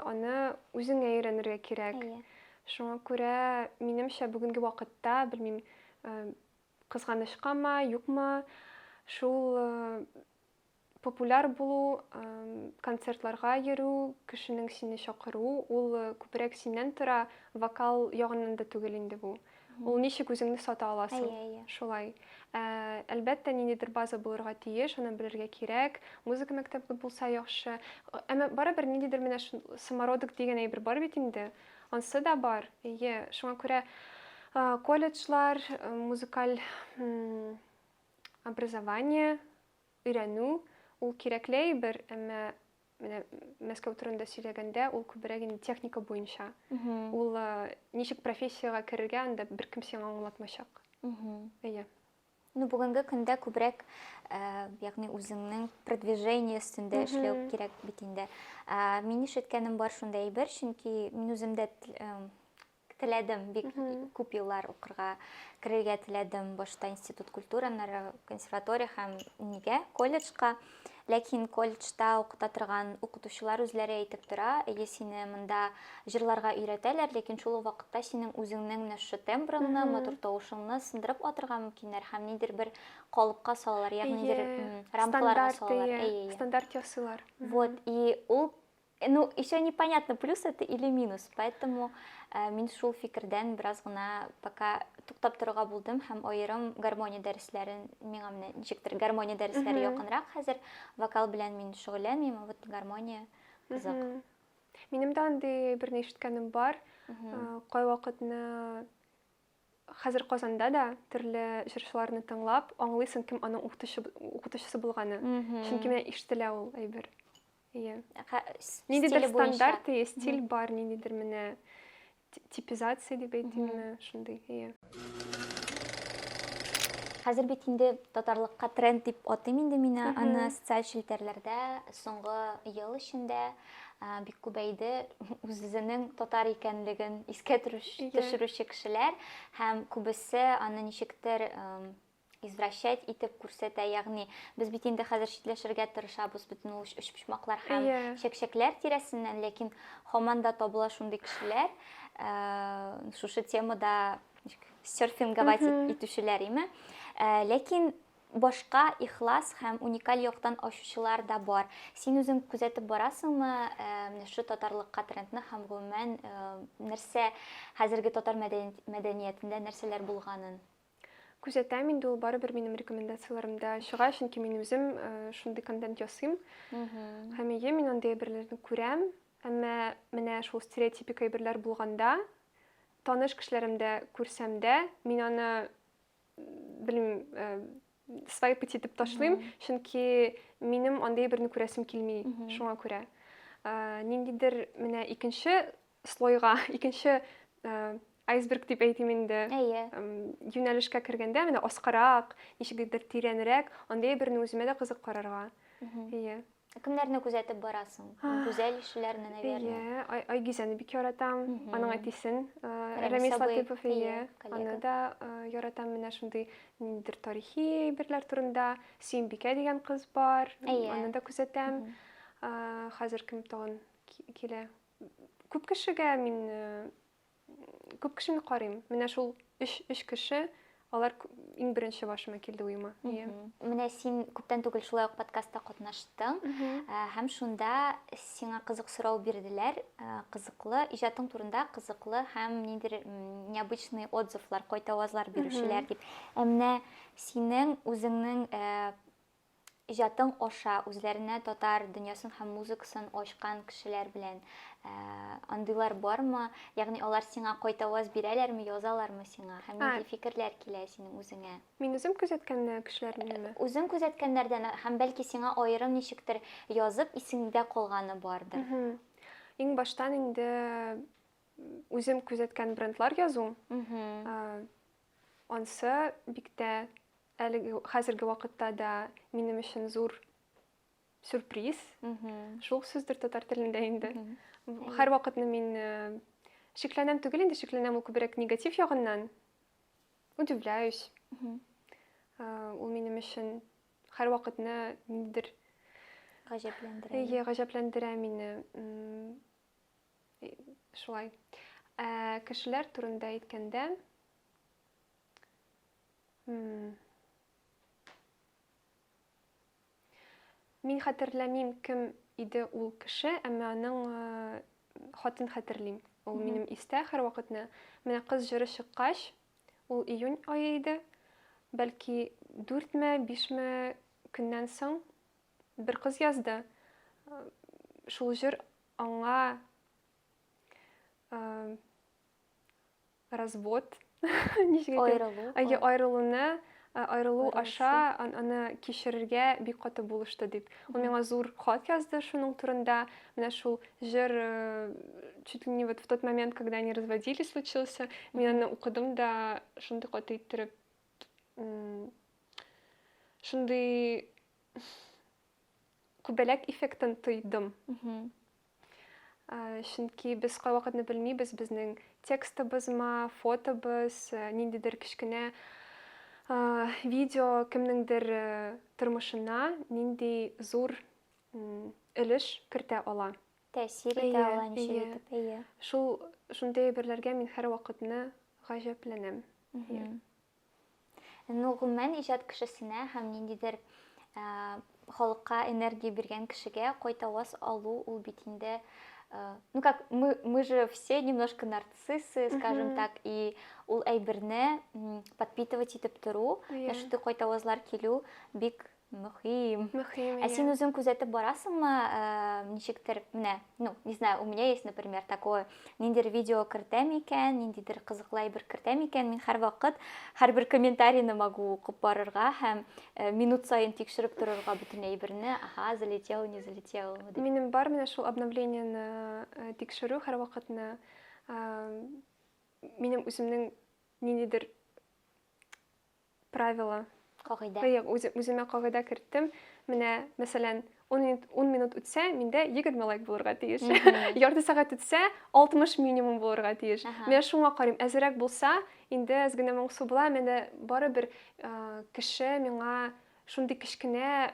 аны үзеңә өйрәнергә кирәк. Шуңа күрә минемчә бүгенге вакытта, белмим, кызганычкамы, юкмы, шул популяр булу, концертларга йөрү, кешенең сине чакыру, ул күбрәк синнән тора, вокал ягыннан да түгел инде бу. Ул ничек үзеңне сата аласың? Шулай. Әлбәттә, ниндидер база булырга тиеш, аны белергә кирәк. Музыка мәктәбе булса яхшы. Әмма барыбер ниндидер менә самородок дигән әйбер бар бит инде. Ансы да бар. Шуңа күрә колледжлар, музыкаль образование, өйрәнү, ул кирәкле әйбер, әмма менә Мәскәү турында сөйләгәндә, ул күбрәк инде техника буенча. Ул ничек профессиягә керергә, анда беркем сиңа аңлатмачак. Ну, бүгенге көндә күбрәк, ягъни үзеңнең продвижение өстендә эшләү кирәк бит инде. Мин ишеткәнем бар шундай әйбер, чөнки мин үзем дә теләдем, бик күп еллар укырга, керергә теләдем, башта институт культуранары, консерватория һәм нигә, колледжга. Ләкин колледжда укыта торган укытучылар үзләре әйтеп тора, сине монда җырларга өйрәтәләр, ләкин шул вакытта синең үзеңнең менә шу тембрыңны, матур тавышыңны сындырып атырга мөмкиннәр һәм нидер бер калыпка салалар, ягъни рамкаларга салалар. Стандарт ясыйлар. Вот, и ул, ну, еще непонятно, плюс это или минус, поэтому мин шул фикердән бераз гына пока туктап торырга булдым һәм аерым гармония дәресләрен, миңа менә ничектер гармония дәресләре якынрак хәзер, вокал белән мин шөгыльләнмим, вот гармония кызык. Минем дә андый берне ишеткәнем бар. Кайвакытны хәзер Казанда да төрле җырчыларны тыңлап, аңлыйсың кем аның укытучысы булганы. Чөнки менә ишетелә ул әйбер. Ниндидер стандарт, стиль бар, ниндидер менә типизация дип әйтим, шундый. Хәзер бит инде татарлыкка тренд дип атыйм инде мин аны социаль челтәрләрдә соңгы ел эчендә бик күбәйде үзенең татар икәнлеген искә төшерүче кешеләр һәм күбесе аны ничектер извращать итеп күрсәтә, ягъни без бит инде хәзер читләшергә тырышабыз бөтен ул өчпочмаклар һәм чәкчәкләр тирәсеннән, ләкин һаман да табыла шундый кешеләр, шушы темада серфинговать итүчеләр име. Ләкин башка ихлас һәм уникаль яктан ачучылар да бар. Син үзең күзәтеп барасыңмы шу татарлыкка трендны һәм гомумән нәрсә хәзерге татар мәдәниятендә нәрсәләр булганын? Күзәтәм инде, ул барыбер минем рекомендацияларымда чыга, чөнки мин үзем шундый контент ясыйм. Һәм мин андый әйберләрне күрәм, әмма менә шул стереотипик әйберләр булганда, таныш кешеләремдә күрсәм дә, мин аны белмим, свайп итеп ташлыйм, чөнки минем андый әйберне күрәсем килми, шуңа күрә. Ниндидер менә икенче слойга, икенче айсберг дип әйтим инде, юнәлешкә кергәндә, менә аскарак, ничегдер тирәнрәк, андый әйберне үземә дә кызык карарга. Кемнәрне күзәтеп барасың? Гүзәл ишеләрне, наверное. Айгизәне бик яратам, аның әтисен, Рамис Латыйпов, аны да яратам, менә шундый ниндидер тарихи әйберләр турында. Сөембикә дигән кыз бар, аны да күзәтәм. Хәзер кем тагын килә? Күп кешегә күп кешене карыйм. Менә шул 3 кеше, алар иң беренче башыма килде уйыма. Менә син күптән түгел шулай ук подкастта катнаштың, һәм шунда сиңа кызык сорау бирделәр, кызыклы иҗатың турында кызыклы һәм ниндидер необычный отзывлар, кайтавазлар бирүчеләр дип. Менә синең үзеңнең иҗатың аша үзләренә татар дөньясын һәм музыкасын ачкан кешеләр белән андыйлар бармы? Ягъни алар сиңа кайтаваз бирәләрме, язалармы сиңа? Һәм нинди фикерләр килә синең үзеңә? Мин үзем күзәткән кешеләрнеме? Үзең күзәткәннәрдән һәм бәлки сиңа аерым ничектер язып исеңдә калганы бардыр. Иң баштан инде үзем күзәткән брендлар язу. Ансы бик тә хәзерге вакытта да минем өчен зур сюрприз. Мгм. Шул сүздер татар телендә инде. Мгм. Һәрвакытны мин шикләнәм түгел инде, шикләнәм ул күбрәк негатив ягыннан. Удивляюсь. Мгм. Ул минем өчен һәрвакытны ниндидер Гаҗәпләндерә. гаҗәпләндерә мине. Шулай. Кешеләр турында әйткәндә, мин хәтерләмим кем иде ул кеше, әмма аның хатын хәтерлим. Ул минем истә һәрвакытны. Менә кыз җыры чыккач, ул июнь ае иде. Бәлки 4-5 көннән соң бер кыз язды. Шул җыр аңа развод, Аерылу. аерылу аша аны кичерергә бик каты булышты дип. Ул миңа зур хат язды шуның турында. Менә шул җыр чуть ли не вот в тот момент, когда они разводились, случился. Мин аны укыдым да шундый каты иттереп, шундый күбәләк эффектын тойдым. Чөнки без кайвакытны белмибез, безнең текстыбызмы, фотобыз, ниндидер кечкенә видео кемнеңдер тормышына нинди зур өлеш кертә ала. Тәэсир итә ала ничек итеп. Шундай әйберләргә мин һәрвакытны гаҗәпләнәм. Гомумән иҗат кешесенә һәм ниндидер халыкка энергия биргән кешегә кайтаваз алу ул бит инде, ну как мы же все немножко нарциссы, скажем так, и ул әйберне подпитывать итеп тору, шундый кайтавазлар килү бик мөһим. Ә син үзең күзәтеп барасыңмы, ничектер менә, ну, не знаю, у меня есть, например, такое, ниндидер видео кертәм икән, ниндидер кызыклы әйбер кертәм икән, мин һәрвакыт һәрбер комментарийны могу укып барырга һәм минут сайын тикшереп торырга бөтен әйберне, ага, залетел, не залетел. Минем бар менә шул обновлениены тикшерү һәрвакытны. Минем үземнең ниндидер правила, Кагыйдә. Үземә кагыйдә керттем. Менә, мәсәлән, 10 минут үтсә, миндә 20 лайк булырга тиеш. Ярты сәгать үтсә, 60 минимум булырга тиеш. Мен шуңа карыйм, әзрәк булса, инде аз гына моңсу була, менә барыбер кеше миңа шундый кечкенә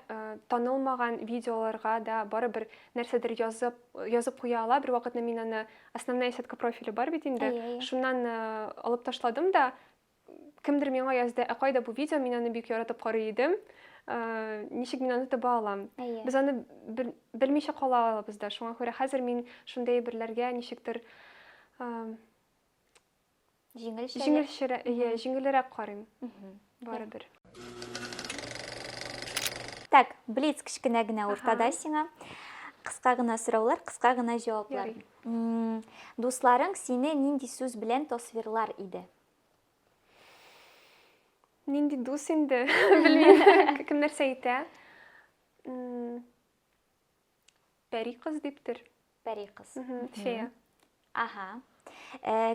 танылмаган видеоларга да барыбер нәрсәдер язып куя ала. Бер вакытны мин аны основная сетка профиля бар бит инде. Шуннан алып ташладым да, кемдер миңа язды, кайда бу видео, мин аны бик яратып карый идем. Ничек мин аны таба алам? Без аны белмичә кала алабыз да. Шуңа күрә хәзер мин шундай әйберләргә ничектер җиңелрәк карыйм. Барыбер. Так, блиц кечкенә генә уртада сиңа. Кыска гына сораулар, кыска гына җаваплар. Дусларың сине нинди сүз белән тасвирлар иде? Нинди дус инде, белмим, кем нәрсә әйтә. Пәри кыз диптер. Пәри кыз. Фея. Ага.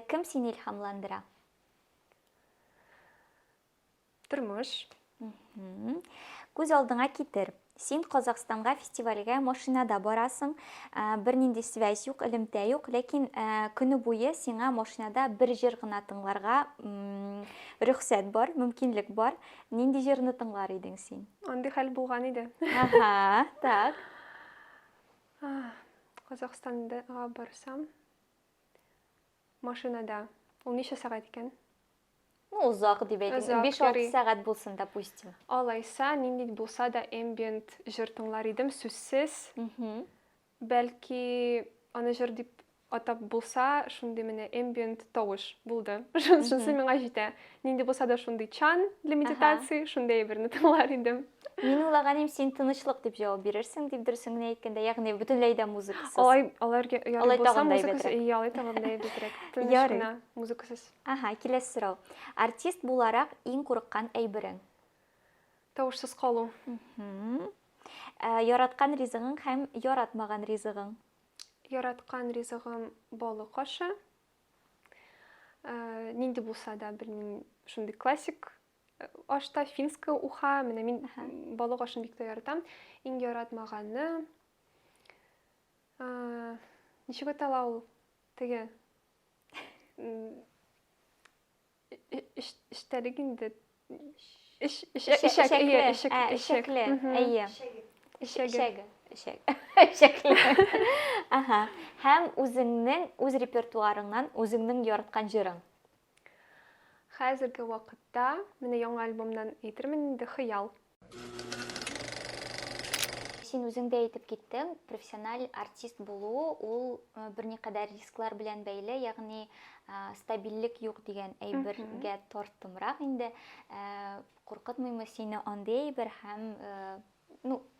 Кем сине илһамландыра? Тормыш. Күз алдыңа китер. Син Казакстанга фестивальгә машинада барасың, бер нинди связь юк, элемтә юк, ләкин көне буе сиңа машинада бер җыр гына тыңларга рөхсәт бар, мөмкинлек бар. Нинди җырны тыңлар идең син? Андый хәл булган иде. Ага, так. Казакстанда барсам, машинада. Ул ничә сәгать икән? Ну, узак дип әйтим. 5-6 сәгать булсын, допустим. Алайса, нинди булса да ambient җыр тыңлар идем, сүзсез. Бәлки аны җыр дип атап булса, шундый менә ambient тавыш булды. Шунысы миңа җитә. Нинди булса да шундый чан для медитации, шундый әйберне тыңлар идем. Мин уйлаганым, син тынычлык дип җавап бирерсең, дип дөресен генә әйткәндә, ягъни бөтенләй дә музыкасыз. Аларга ярый булса музыкасыз, алай тагында бетрәк. Тыныч кына музыкасыз. Ага, киләсе сорау. Артист буларак иң курыккан әйберең? Тавышсыз калу. Яраткан ризыгың һәм яратмаган ризыгың? Яраткан ризыгым балык ашы. Нинди булса да, белмим, шундый классик ашта финская уха, менә мин балык ашын бик тә яратам. Иң яратмаганы ничек атала ул? Теге эштәлек инде. Ишәкле. Әйе. Ишәге. Ага. Һәм үзеңнең үз репертуарыңнан үзеңнең яраткан җырың. Хәзерге вакытта менә яңа альбомнан әйтермен инде хыял. Син үзең дә әйтеп киттең, профессиональ артист булу ул берникадәр рисклар белән бәйле, ягъни стабильлек юк дигән әйбергә тартымрак инде. Куркытмыймы сине андый әйбер һәм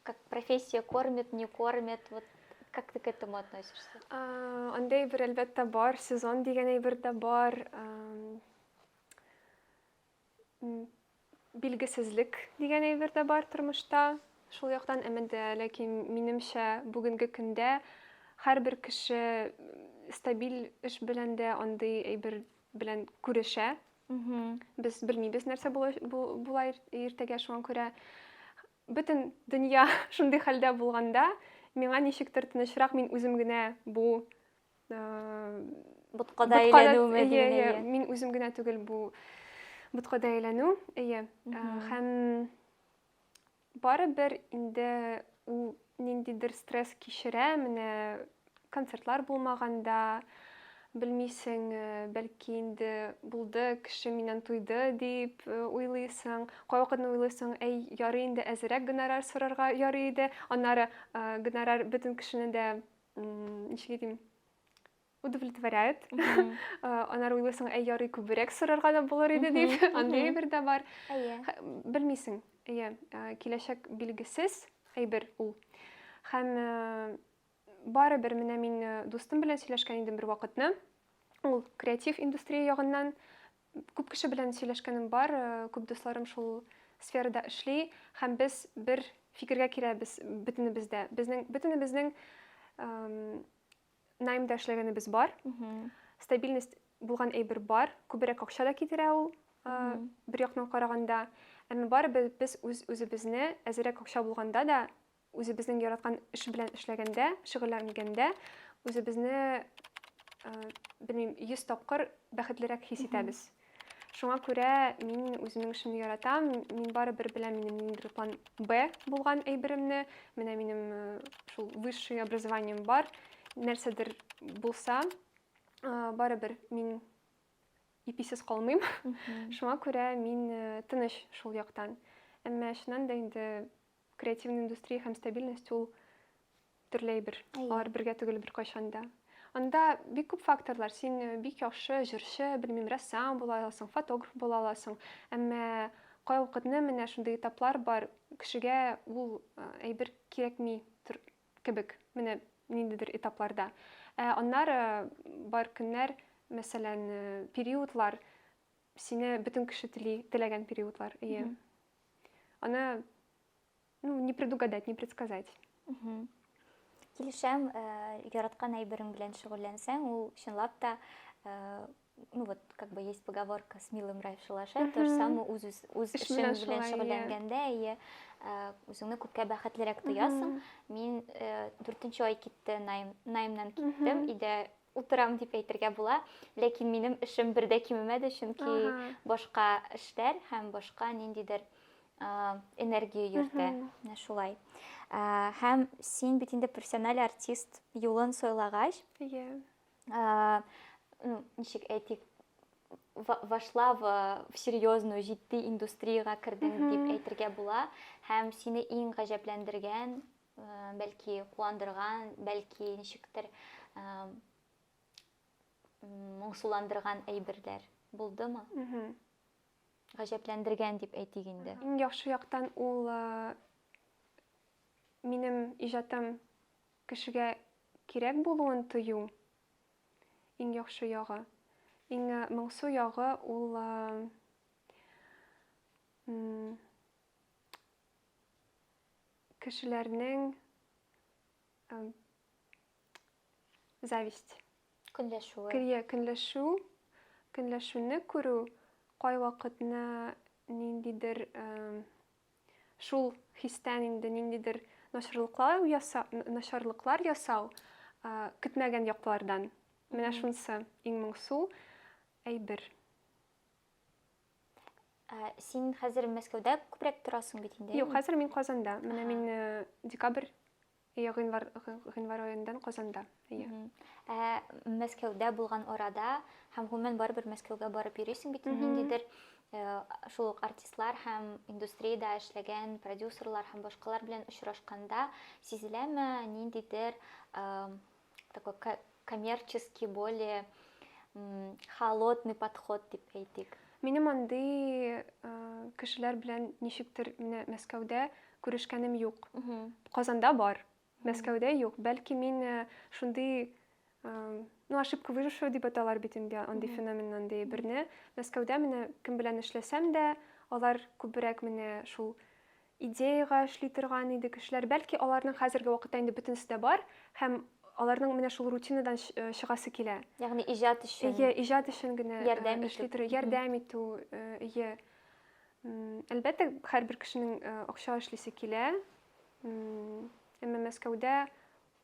как профессия кормит, не кормит, вот как ты к этому относишься? Андый әйбер әлбәттә бар, сезон дигән әйбер дә бар. Билгесезлек дигән әйбер дә бар тормышта. Шул яктан ләкин минемчә бүгенге көндә һәрбер кеше стабиль эш белән дә андый әйбер белән күрешә. Без белмибез нәрсә була иртәгә, шуңа күрә бөтен дөнья шундый хәлдә булганда, миңа ничектер тынычрак, мин үзем генә бу Боткада әйләнү мәдәниәте. Мин үзем генә түгел бу боткада әйләнү. Һәм барыбер инде ул ниндидер стресс кичерә, менә концертлар булмаганда, белмисең, бәлки инде булды, кеше миннән туйды дип уйлыйсың. Кайвакытны уйлыйсың, ярый инде әзрәк гонорар сорарга ярый иде. Аннары гонорар бөтен кешене дә, ничек әйтим, удовлетворяет. Аннары уйлыйсың, ярый күбрәк сорарга да булыр иде дип, андый әйбер дә бар. Белмисең, киләчәк билгесез әйбер ул. Һәм барыбер менә мин дустым белән сөйләшкән идем бер вакытны. Ул креатив индустрия ягыннан күп кеше белән сөйләшкәнем бар, күп дусларым шул сферада эшли, һәм без бер фикергә киләбез бөтенебездә. Бөтенебезнең наймда эшләгәнебез бар. Стабильность булган әйбер бар, күбрәк акча да китерә ул бер яктан караганда. Әмма барыбер без үзебезне әзрәк акча булганда да, үзебезнең яраткан эш белән эшләгәндә, шөгыльләнгәндә, үзебезне белмим, 100 тапкыр бәхетлерәк хис итәбез. Шуңа күрә мин үземнең эшемне яратам, мин барыбер беләм минем план Б булган әйберемне, менә минем шул высшее образованием бар, нәрсәдер булса, барыбер мин иписез калмыйм. Шуңа күрә мин тыныч шул яктан. Әмма шуннан да инде креативный индустрия һәм стабильность ул төрле әйбер. Алар бергә түгел бер кайчанда. Анда бик күп факторлар. Син бик яхшы җырчы, белмим, рәссам була аласың, фотограф була аласың. Әмма кайвакытны менә шундый этаплар бар, кешегә ул әйбер кирәкми кебек. Менә ниндидер этапларда. Аннары бар көннәр, мәсәлән, периодлар, сине бөтен кеше теләгән периодлар. Аны не предугадать, не предсказать. Килешәм, яраткан әйберең белән шөгыльләнсәң, ул чынлап та, вот как бы есть поговорка с милым рай в шалаше, то же самое үз эшең белән шөгыльләнгәндә, үзеңне күпкә бәхетлерәк тоясың. Мин 4нче ай китте, наймнан киттем, өйдә утырам дип әйтергә була, ләкин минем эшем бердә кимемәде, чөнки башка эшләр һәм башка ниндидер энергия йөртә. Шулай. Һәм син бит инде профессиональ артист юлын сайлагач, ничек әйтик, вошла в серьезную, җитди индустриягә кердең дип әйтергә була, һәм сине иң гаҗәпләндергән, бәлки куандырган, бәлки ничектер моңсуландырган әйберләр булдымы? Гаҗәпләндергән дип әйтик инде. Иң яхшы яктан ул минем иҗатым кешегә кирәк булуын тою. Иң яхшы ягы. Иң моңсу ягы ул кешеләрнең зависть. Көнләшүне күрү, кайвакытны нинди ниндидер шул хистән инде ниндидер начарлыклар ясау көтмәгән яклардан. Менә шунсы иң моңсу әйбер. Син хәзер Мәскәүдә күбрәк торасың бит инде. Юк, хәзер мин Казанда. Менә мин декабрь гыйнвар аендан Казанда. Мәскәүдә булган арада һәм гомумән барыбер Мәскәүгә барып йөрисең бит ниндидер шул ук артистлар һәм индустриядә эшләгән продюсерлар һәм башкалар белән очрашканда сизеләме ниндидер такой коммерческий, более холодный подход дип әйтик. Минем андый кешеләр белән ничектер менә Мәскәүдә күрешкәнем юк. Казанда бар, Мәскәүдә юк. Бәлки мин шундый ошибка выжившего дип аталар бит инде андый феномен андый берне. Мәскәүдә менә кем белән эшләсәм дә, алар күбрәк менә шул идеяга эшли торган иде кешеләр. Бәлки аларның хәзерге вакытта инде бөтенесе дә бар һәм аларның менә шул рутинадан чыгасы килә. Ягъни иҗат өчен. Иҗат өчен генә ярдәм итү. Әлбәттә, һәрбер кешенең акча эшлисе килә. Әмма Мәскәүдә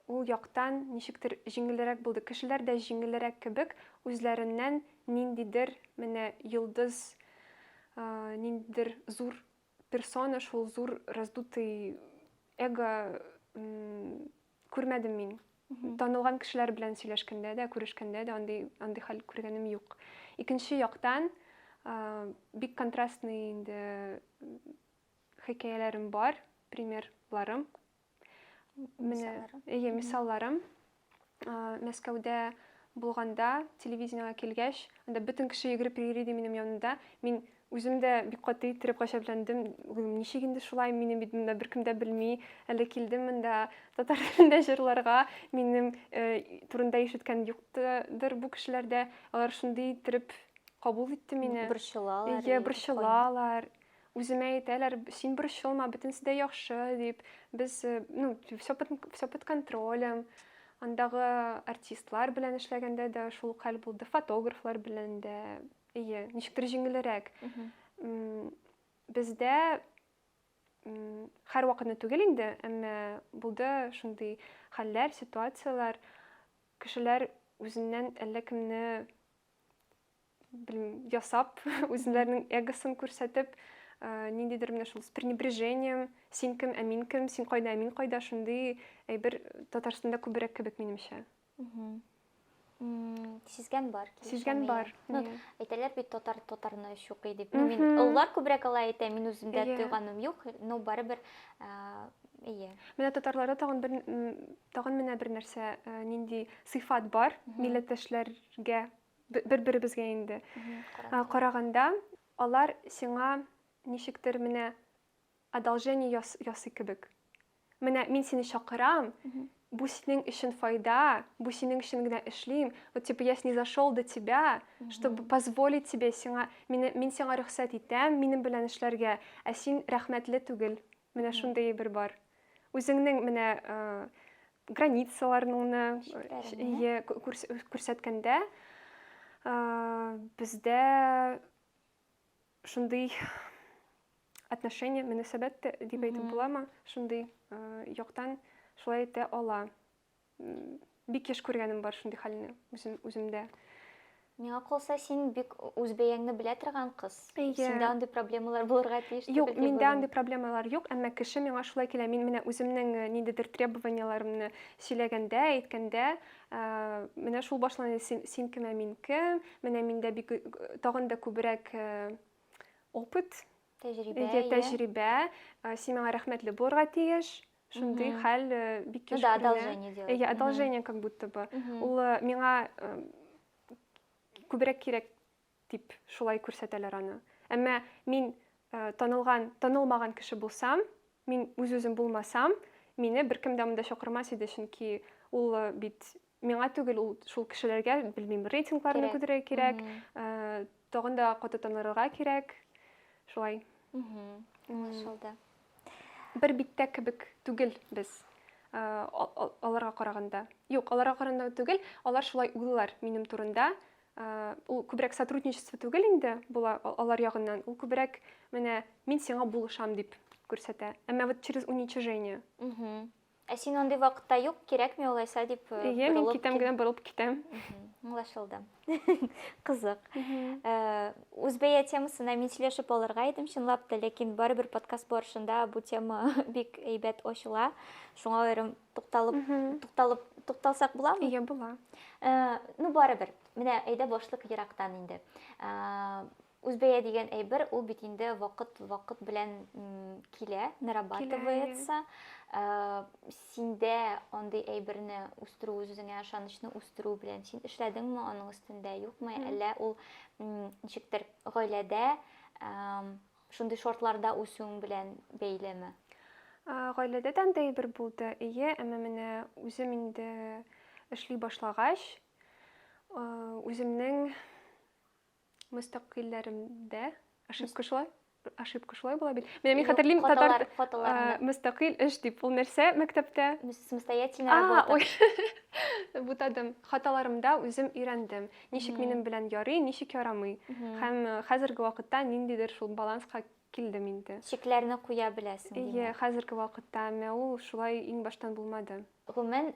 ул яктан ничектер җиңелрәк булды. Кешеләр дә җиңелрәк кебек үзләреннән ниндидер менә йолдыз, ниндидер зур персона, шул зур раздутый эго күрмәдем мин. Танылган кешеләр белән сөйләшкәндә дә, күрешкәндә дә андый хәл күргәнем юк. Икенче яктан бик контрастный инде хикәяләрем бар, примерларым. Мисалларым. Мәскәүдә булганда, телевидениегә килгәч, анда бөтен кеше йөгереп йөри минем янымда. Мин үзем дә бик каты иттереп гаҗәпләндем. Ничек инде шулай, мине бит монда беркем дә белми. Әле килдем монда татар телендә җырларга. Минем турында ишеткән юктыр бу кешеләрдә. Алар шундый иттереп кабул итте мине. Борчылалар. Үземә әйтәләр, син борчылма, бөтенсе дә яхшы дип. Без, все под контролем. Андагы артистлар белән эшләгәндә дә шул хәл булды. Фотографлар белән дә. Ничектер җиңелрәк. Бездә һәр вакытны түгел инде, әмма булды шундый хәлләр, ситуациялар. Кешеләр үзеннән әллә кемне ясап, үзләренең эгосын күрсәтеп, ниндидер менә шул с пренебрежением, син кем, мин кем, син кайда, мин кайда, шундый әйбер Татарстанда күбрәк кебек минемчә. Сизгән бар. Сизгән бар. Әйтәләр бит татарны шуқый дип. Мин уллар күбрәк алай әйтә, мин үземдә тойганым юк, но барыбер Менә татарларда тагын менә бер нәрсә, нинди сыйфат бар милләттәшләргә, бер-беребезгә инде караганда, алар сиңа ничектер менә одолжение ясый кебек. Менә мин сине чакырам, бу синең өчен файда, бу синең өчен генә эшлим. Вот типа я снизошел до тебя, чтобы позволить тебе мин сиңа рөхсәт итәм, минем белән эшләргә, ә син рәхмәтле түгел. Менә шундый бер бар. Үзеңнең менә границаларыңны күрсәткәндә, бездә шундый отношение, мөнәсәбәт дип әйтеп буламы? Шундый яктан шулай итә ала. Бик еш күргәнем бар шундый хәлне үземдә. Миңа калса, син бик үз бәяңне белә торган кыз. Синдә андый проблемалар булырга тиеш. Юк, миндә андый проблемалар юк, әмма кеше миңа шулай килә. Мин менә үземнең ниндидер требованияларымны сөйләгәндә, әйткәндә, менә шул башланды, син кем, мин кем, менә миндә бик тагын да күбрәк опыт, тәҗрибә, син миңа рәхмәтле булырга тиеш. Шундый хәл бик еш күренә. Одолжение делать. Одолжение как будто бы. Ул миңа күбрәк кирәк дип шулай күрсәтәләр аны. Әмма мин танылмаган кеше булсам, мин үзем булмасам, мине беркем дә монда чакырмас иде, чөнки ул бит миңа түгел, ул шул кешеләргә, белмим, рейтингларны күтәрергә кирәк, тагын да каты танырга кирәк. Шулай. Аңлашылды. Бер биттә кебек түгел без аларга караганда. Юк, аларга караганда түгел, алар шулай уйлар минем турында. ул күбрәк сотрудничество түгел инде була алар ягыннан. Ул күбрәк менә мин сиңа булышам дип күрсәтә. Әмма вот через уничижение. Син андый вакытта юк, кирәкми алайса дип Мин китәм генә борылып китәм. Аңлашылды. Кызык. Үзбәя темасына мин сөйләшеп алырга идем, чынлап та, ләкин барыбер подкаст барышында бу тема бик әйбәт ачыла. Шуңа аерым тукталсак буламы? Була. Барыбер. Менә әйдә башлык ерактан инде. Үзбәя дигән әйбер, ул бит инде вакыт белән килә, нарабатывается. Синдә андый әйберне үстерү, үзеңә ышанычны үстерү белән син эшләдеңме аның өстендә, юкмы? Әллә ул ничектер гаиләдә шундый шартларда үсүң белән бәйлеме? Гаиләдә дә андый әйбер булды. Әмма менә үзем инде эшли башлагач, үземнең мөстәкыйльләремдә ошибка шулай була бит. Мин хәтерлим, татар мөстәкыйль эш дип ул нәрсә мәктәптә? Самостоятельно работа. Бутадым. Хаталарымда үзем өйрәндем. Ничек минем белән ярый, ничек ярамый. Һәм хәзерге вакытта ниндидер шул баланска килдем инде. Шикләрне куя беләсең диме? Хәзерге вакытта ул шулай иң баштан булмады. Гомумән,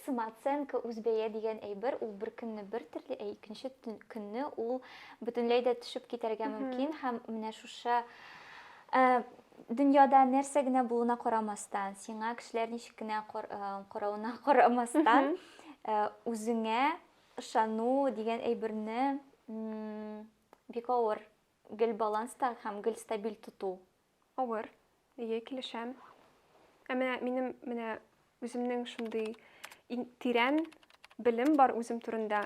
самооценка үзбәя дигән әйбер, ул бер көнне бер төрле, икенче көнне ул бөтенләй дә төшеп китәргә мөмкин. Һәм менә шушы дөньяда нәрсә генә булуына карамастан, сиңа кешеләр ничек кенә карауына карамастан, үзеңә ышану дигән әйберне бик авыр гел баланста һәм гел стабиль тоту. Авыр. Килешәм. Әмма минем менә үземнең шундый тирән белем бар үзем турында.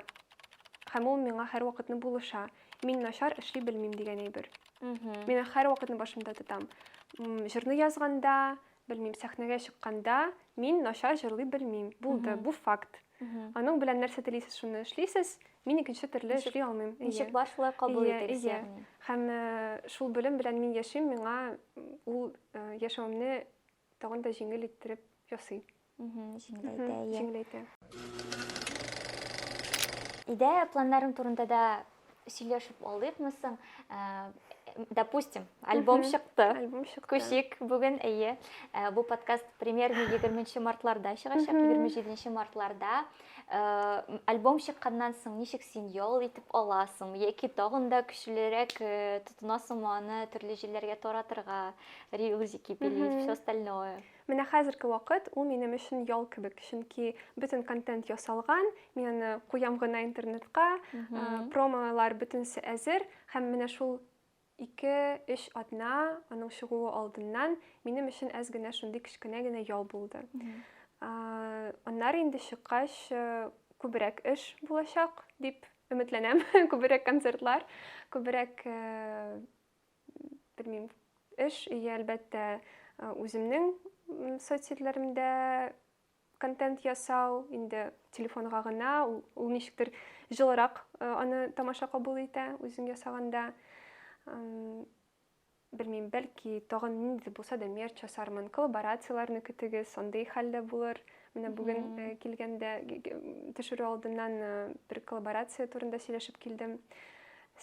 Һәм ул миңа һәр вакытны булыша. Мин начар эшли белмим дигән әйбер. Мин һәр вакытны башымда тотам. Җырны язганда, белмим, сәхнәгә чыкканда, мин начар җырлый белмим. Булды, бу факт. Аның белән нәрсә телисез, шуны эшлисез, мин икенче төрле эшли алмыйм. Ничек бар шулай кабул итегез ягъни? Һәм шул белем белән мин яшим, миңа ул яшәвемне тагын да җиңел иттереп ясый. Җиңеләйтә. Идея планнарың турында да сөйләшеп алдыкмы соң? Допустим, альбом чыкты. Күчик бүген бу подкаст примерно 20 мартларда чыгачак, 27 мартларда. Альбом чыкканнан соң ничек син ял итеп аласың? Яки тагын да көчлерәк тотынасыңмы аны төрле җирләргә таратырга, релизики белеп, все остальное? Менә хәзерге вакыт ул минем өчен ял кебек, чөнки бөтен контент ясалган, мин аны куям гына интернетка, промолар бөтенсе әзер, һәм менә шул 2-3 атна аның чыгуы алдыннан минем өчен әз генә шундый кечкенә генә ял булды. Аннары инде чыккач күбрәк эш булачак дип өметләнәм. Күбрәк концертлар, күбрәк белмим, эш, әлбәттә үземнең соцсетләремдә контент ясау, инде телефонга гына, ул ничектер җылырак аны тамаша кабул итә үзең ясаганда. Белмим, бәлки тагын нинди булса да мерч ясармын, коллаборацияларны көтегез, андый хәлдә булыр. Менә бүген килгәндә төшерү алдыннан бер коллаборация турында сөйләшеп килдем.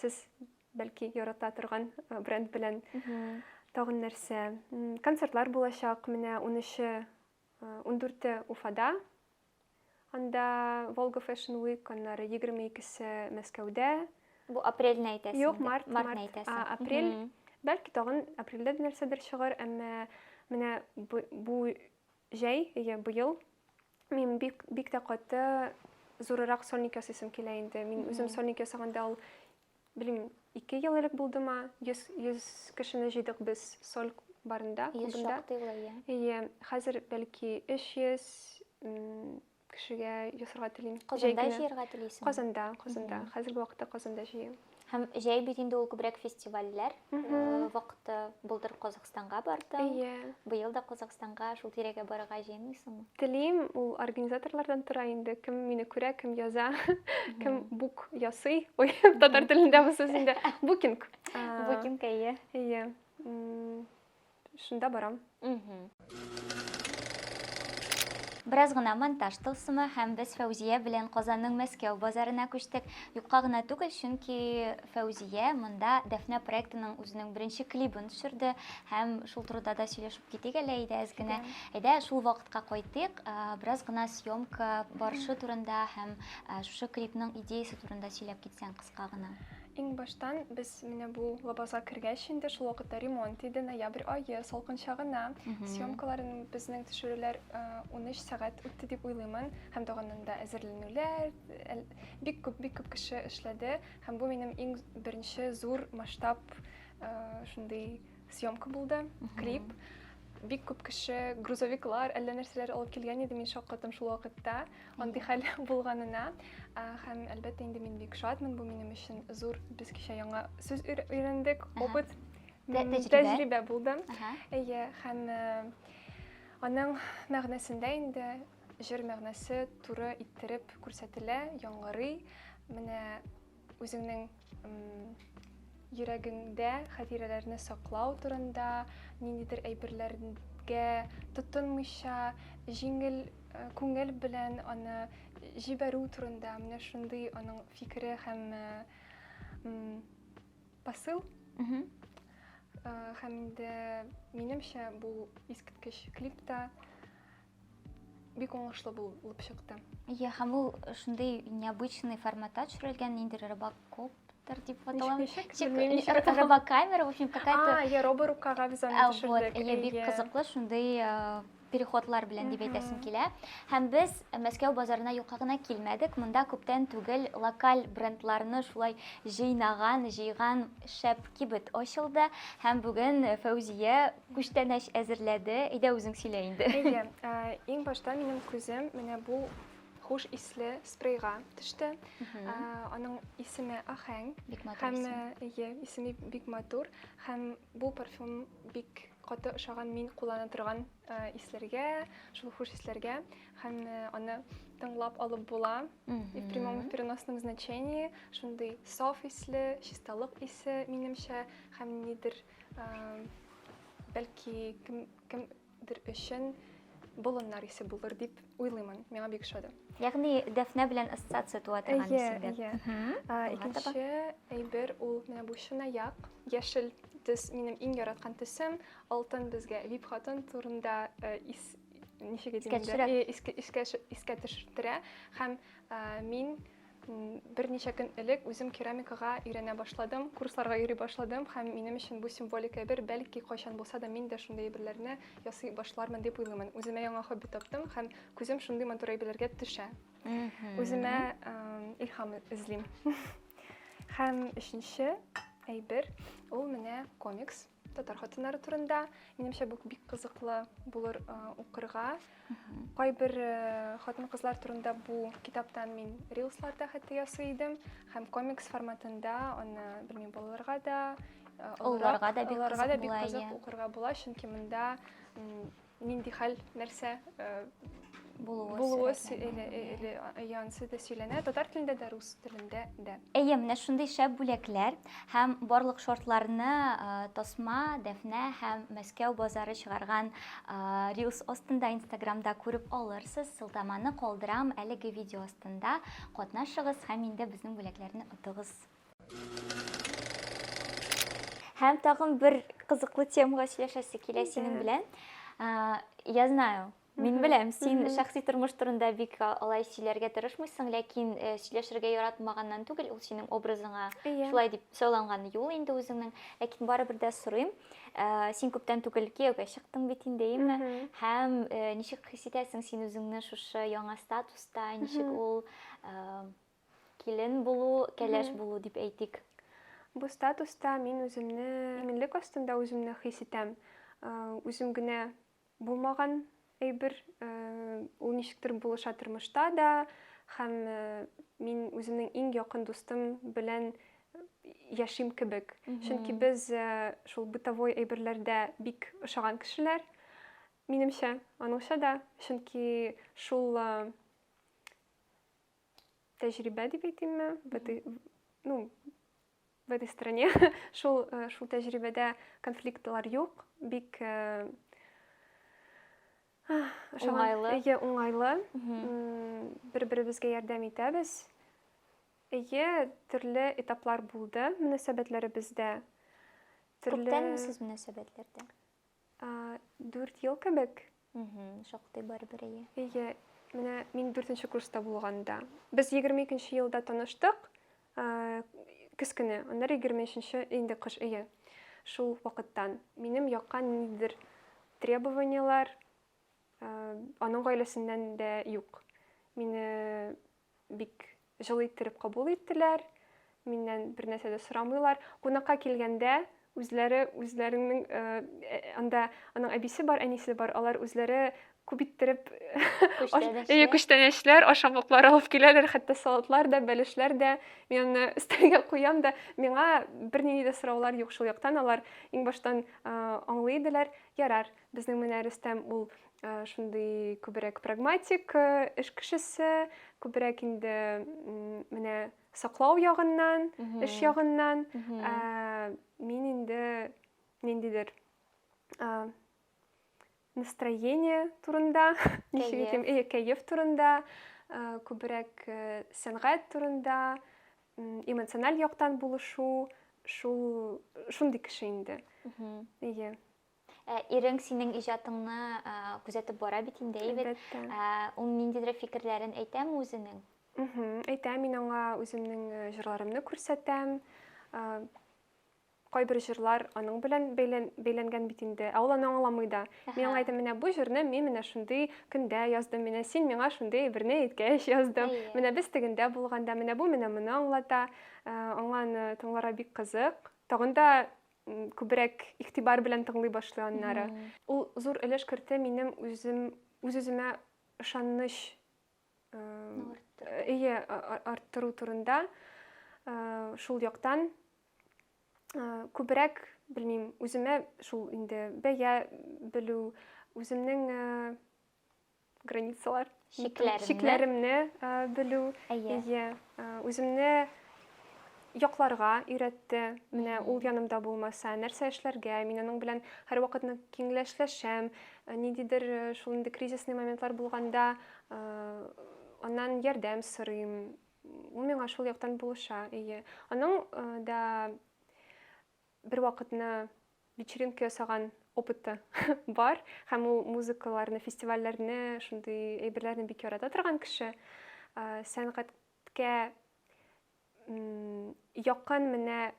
Сез бәлки ярата торган бренд белән тагын нәрсә. Концертлар булачак, менә 13-14 Уфада. Анда Volga Fashion Week, аннары 22-се Мәскәүдә. Бу апрельне әйтәсең. Юк, март әйтәсең. Апрель. Бәлки тагын апрельдә нәрсәдер чыгар, әмма менә бу җәй, быел мин бик тә каты зуррак сольник ясыйсым килә инде. Мин үзем сольник ясаганда ул, белмим, 2 ел элек булдымы, 100 кешене җыйдык без соль барында, клубында. Хәзер бәлки 300 кешегә ясарга телим. Казанда җыярга телисең? Казанда. Хәзерге вакытта Казанда җыям. Һәм җәй бит инде ул күбрәк фестивальләр вакыты. Булдыр Казакъстанга бардың. Быел да Казакъстанга шул тирәгә барырга җыенмыйсыңмы? Телим, ул организаторлардан тора инде. Кем мине күрә, кем яза, кем бук ясый. Ой, татар телендә бу сүз инде. Букинг. Букинг, Шунда барам. Бераз гына монтаж тылсымы һәм без Фәүзия белән Казанның Мәскәү базарына күчтек. Юкка гына түгел, чөнки Фәүзия монда Дәфнә проектының үзенең беренче клибын төшерде һәм шул турыда да сөйләшеп китик әле әйдә генә. Әйдә шул вакытка кайтыйк. Бераз гына съемка барышы турында һәм шушы клипның идеясы турында сөйләп китсәң кыска гына. Иң баштан без менә бу лабазга кергәч инде шул вакытта ремонт иде, ноябрь айы, салкынча гына. Съемкаларын безнең төшерүләр 13 сәгать үтте дип уйлыймын. Һәм тагыннан әзерләнүләр бик күп кеше эшләде. Һәм бу минем иң беренче зур масштаб шундый съемка булды, клип. Бик күп кеше грузовиклар, әллә нәрсәләр алып килгән иде, мин шаккаттым шул вакытта. Андый хәл булганына. Һәм әлбәттә инде мин бик шатмын, бу минем өчен зур, без кичә яңа сүз өйрәндек, опыт, тәҗрибә булды. Әйе, һәм аның мәгънәсендә инде җыр мәгънәсе туры иттереп күрсәтелә, яңгырый. Менә үзеңнең йөрәгеңдә хатирәләрне саклау турында, ниндидер әйберләргә тотынмыйча, җиңел күңел белән аны җибәрү турында, менә шундый аның фикере һәм посыл. Һәм инде минемчә бу искиткеч клипта бик уңышлы булып чыкты. Һәм ул шундый необычный форматта төшерелгән, ниндидер робокоптер дип аталган. Робокамера, в общем, какая-то... Я роборукага без аны төшердек. Бик кызыклы шундый переходлар белән дип әйтәсем килә. Һәм без Мәскәү базарына юкка гына килмәдек. Монда күптән түгел локаль брендларны шулай җыйган шәп кибет ачылды. Һәм бүген Фәүзия күчтәнәч әзерләде. Әйдә үзең сөйлә инде. Әйе, иң башта минем күзем менә бу хуш исле спрейга төште. Аның исеме Ахәң. Һәм исеме бик матур. Һәм бу парфюм бик каты ошаган, мин куллана торган исләргә, шул хуш исләргә. Һәм аны тыңлап алып була. В прямом и переносном значении. Шундый саф исле, чисталык исе минемчә. Һәм нидер бәлки кемдер өчен болыннар исе булыр дип уйлыймын. Миңа бик ошады. Ягъни Дәфнә белән ассоциация туа торган исемдә. Икенче әйбер ул менә бу чынаяк, яшел төс минем иң яраткан төсем. Алтын безгә Вип хатын турында ничек искә төшерә. Һәм мин берничә көн элек үзем керамикага өйрәнә башладым, курсларга йөри башладым. Һәм минем өчен бу символик әйбер, бәлки кайчан булса да мин дә шундый әйберләрне ясый башлармын дип уйлыймын. Үземә яңа хобби таптым һәм күзем шундый матур әйберләргә төшә. Үземә илһам эзлим. Һәм өченче әйбер ул менә комикс. Татар хатыннары турында. Минемчә бу бик кызыклы булыр укырга. Кайбер хатын-кызлар турында бу китаптан мин рилсларда хәтта ясый идем. Һәм комикс форматында аны белмим балаларга да, оларга да бик кызык укырга була, чөнки монда нинди хәл нәрсә булуы янсы да сөйләнә, татар телендә дә, рус телендә дә. Әйе, менә шундый шәп бүләкләр һәм барлык шартларны Тасма, Дәфнә һәм Мәскәү базары чыгарган Reels астында Instagramда күреп алырсыз. Сылтаманы калдырам әлеге видео астында. Катнашыгыз һәм инде безнең бүләкләрне отыгыз. Һәм тагын бер кызыклы темага сөйләшәсе килә синең белән. Я знаю. Мин беләм, син шәхси тормыш турында бик алай сөйләргә тырышмыйсың, ләкин сөйләшергә яратмаганнан түгел, ул синең образыңа шулай дип сайланган юл инде үзеңнең. Ләкин барыбер дә сорыйм. Син күптән түгел кияүгә чыктың бит инде, әйеме? Һәм ничек хис итәсең син үзеңне шушы яңа статуста, ничек ул килен булу, кәләш булу дип әйтик? Бу статуста мин үземне иминлек астында үземне хис итәм. Үзем генә булмаган әйбер, ул ничектер булыша тормышта да, һәм мин үземнең иң якын дустым белән яшим кебек. Чөнки без шул бытовой әйберләрдә бик ошаган кешеләр. Минемчә, аныңча да, чөнки шул тәҗрибә дип әйтимме, в этой стране шул тәҗрибәдә конфликтлар юк, бик Уңайлы. Әйе, уңайлы. Бер-беребезгә ярдәм итәбез. Әйе, төрле этаплар булды мөнәсәбәтләребездә. Күптәнме сез мөнәсәбәтләрдә? 4 ел кебек. Шактый барыбер әйе. Әйе, менә мин 4нче курста булганда. Без 22нче елда таныштык. Көскене, аннары 23нче инде кыш әйе. Шул вакыттан минем якка ниндидер требованиялар аның гаиләсеннән дә юк. Мине бик җылы иттереп кабул иттеләр. Миннән бер нәрсә дә сорамыйлар. Кунакка килгәндә үзләренең анда аның әбисе бар, әнисе бар. Алар үзләре күп иттереп күчтәнәчләр, ашамлыклар алып киләләр, хәтта салатлар да, бәлешләр дә. Мин аны өстәлгә куям да, миңа бернинди дә сораулар юк шул яктан. Алар иң баштан аңлый иделәр. Ярар, безнең менә Рөстәм ул шундый күбрәк прагматик эш кешесе, күбрәк инде менә саклау ягыннан, эш ягыннан. Мин инде ниндидер настроение турында, кәеф турында, күбрәк сәнгать турында, эмоциональ яктан булышу, шундый кеше инде. Әйе. Ирең синең иҗатыңны күзәтеп бара бит инде, әйбәт. Ул ниндидер фикерләрен әйтәме үзенең? Әйтәм, мин аңа үземнең җырларымны күрсәтәм. Кайбер җырлар аның белән бәйләнгән бит инде. Ул аны аңламый да. Мин аңа әйтәм, менә бу җырны мин менә шундый көндә яздым. Менә син миңа шундый берне әйткәч яздым. Менә без тегендә булганда, менә бу менә моны аңлата. Аңа аны тыңларга бик кызык. Тагын да күбрәк игътибар белән тыңлый башлый аннары. Ул зур өлеш кертте минем үземә ышаныч арттыру турында. Шул яктан күбрәк, белмим, үземә шул инде бәя белү, үземнең границалар, шикләремне белү, үземне якларга өйрәтте. Менә ул янымда булмаса, нәрсә эшләргә, мин аның белән һәрвакытны киңләшләшәм. Ниндидер шул инде кризисный моментлар булганда, аннан ярдәм сорыйм. Ул миңа шул яктан булыша. Аның да бер вакытны вечеринка ясаган опыты бар. Һәм ул музыкаларны, фестивальләрне, шундый әйберләрне бик ярата торган кеше. Сәнгатькә якын менә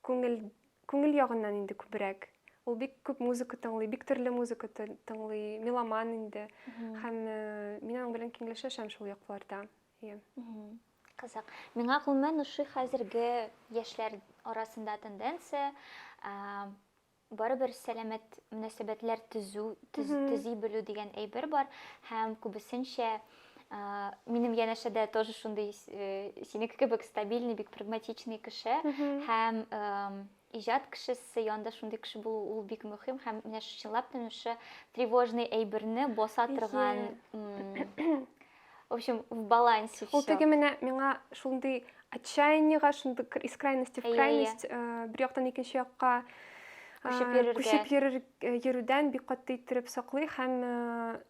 күңел ягыннан инде күбрәк. Ул бик күп музыка тыңлый, бик төрле музыка тыңлый, меломан инде. Һәм мин аның белән киңләшәм шул якларда. Кызык. Миңа гомумән ошый хәзерге яшьләр арасында тенденция барыбер сәламәт мөнәсәбәтләр төзи белү дигән әйбер бар. Һәм күбесенчә минем янәшәдә тоже шундый синеке кебек стабильный, бик прагматичный кеше. Һәм иҗат кешесе янда шундый кеше булу ул бик мөһим. Һәм менә чынлап та ошо тревожный әйберне баса торган, в общем, в балансе всё. Ул теге менә миңа шундый отчаянияга, шундый из крайности в крайность, бер яктан икенче якка күчеп йөрүдән бик катты иттереп саклый һәм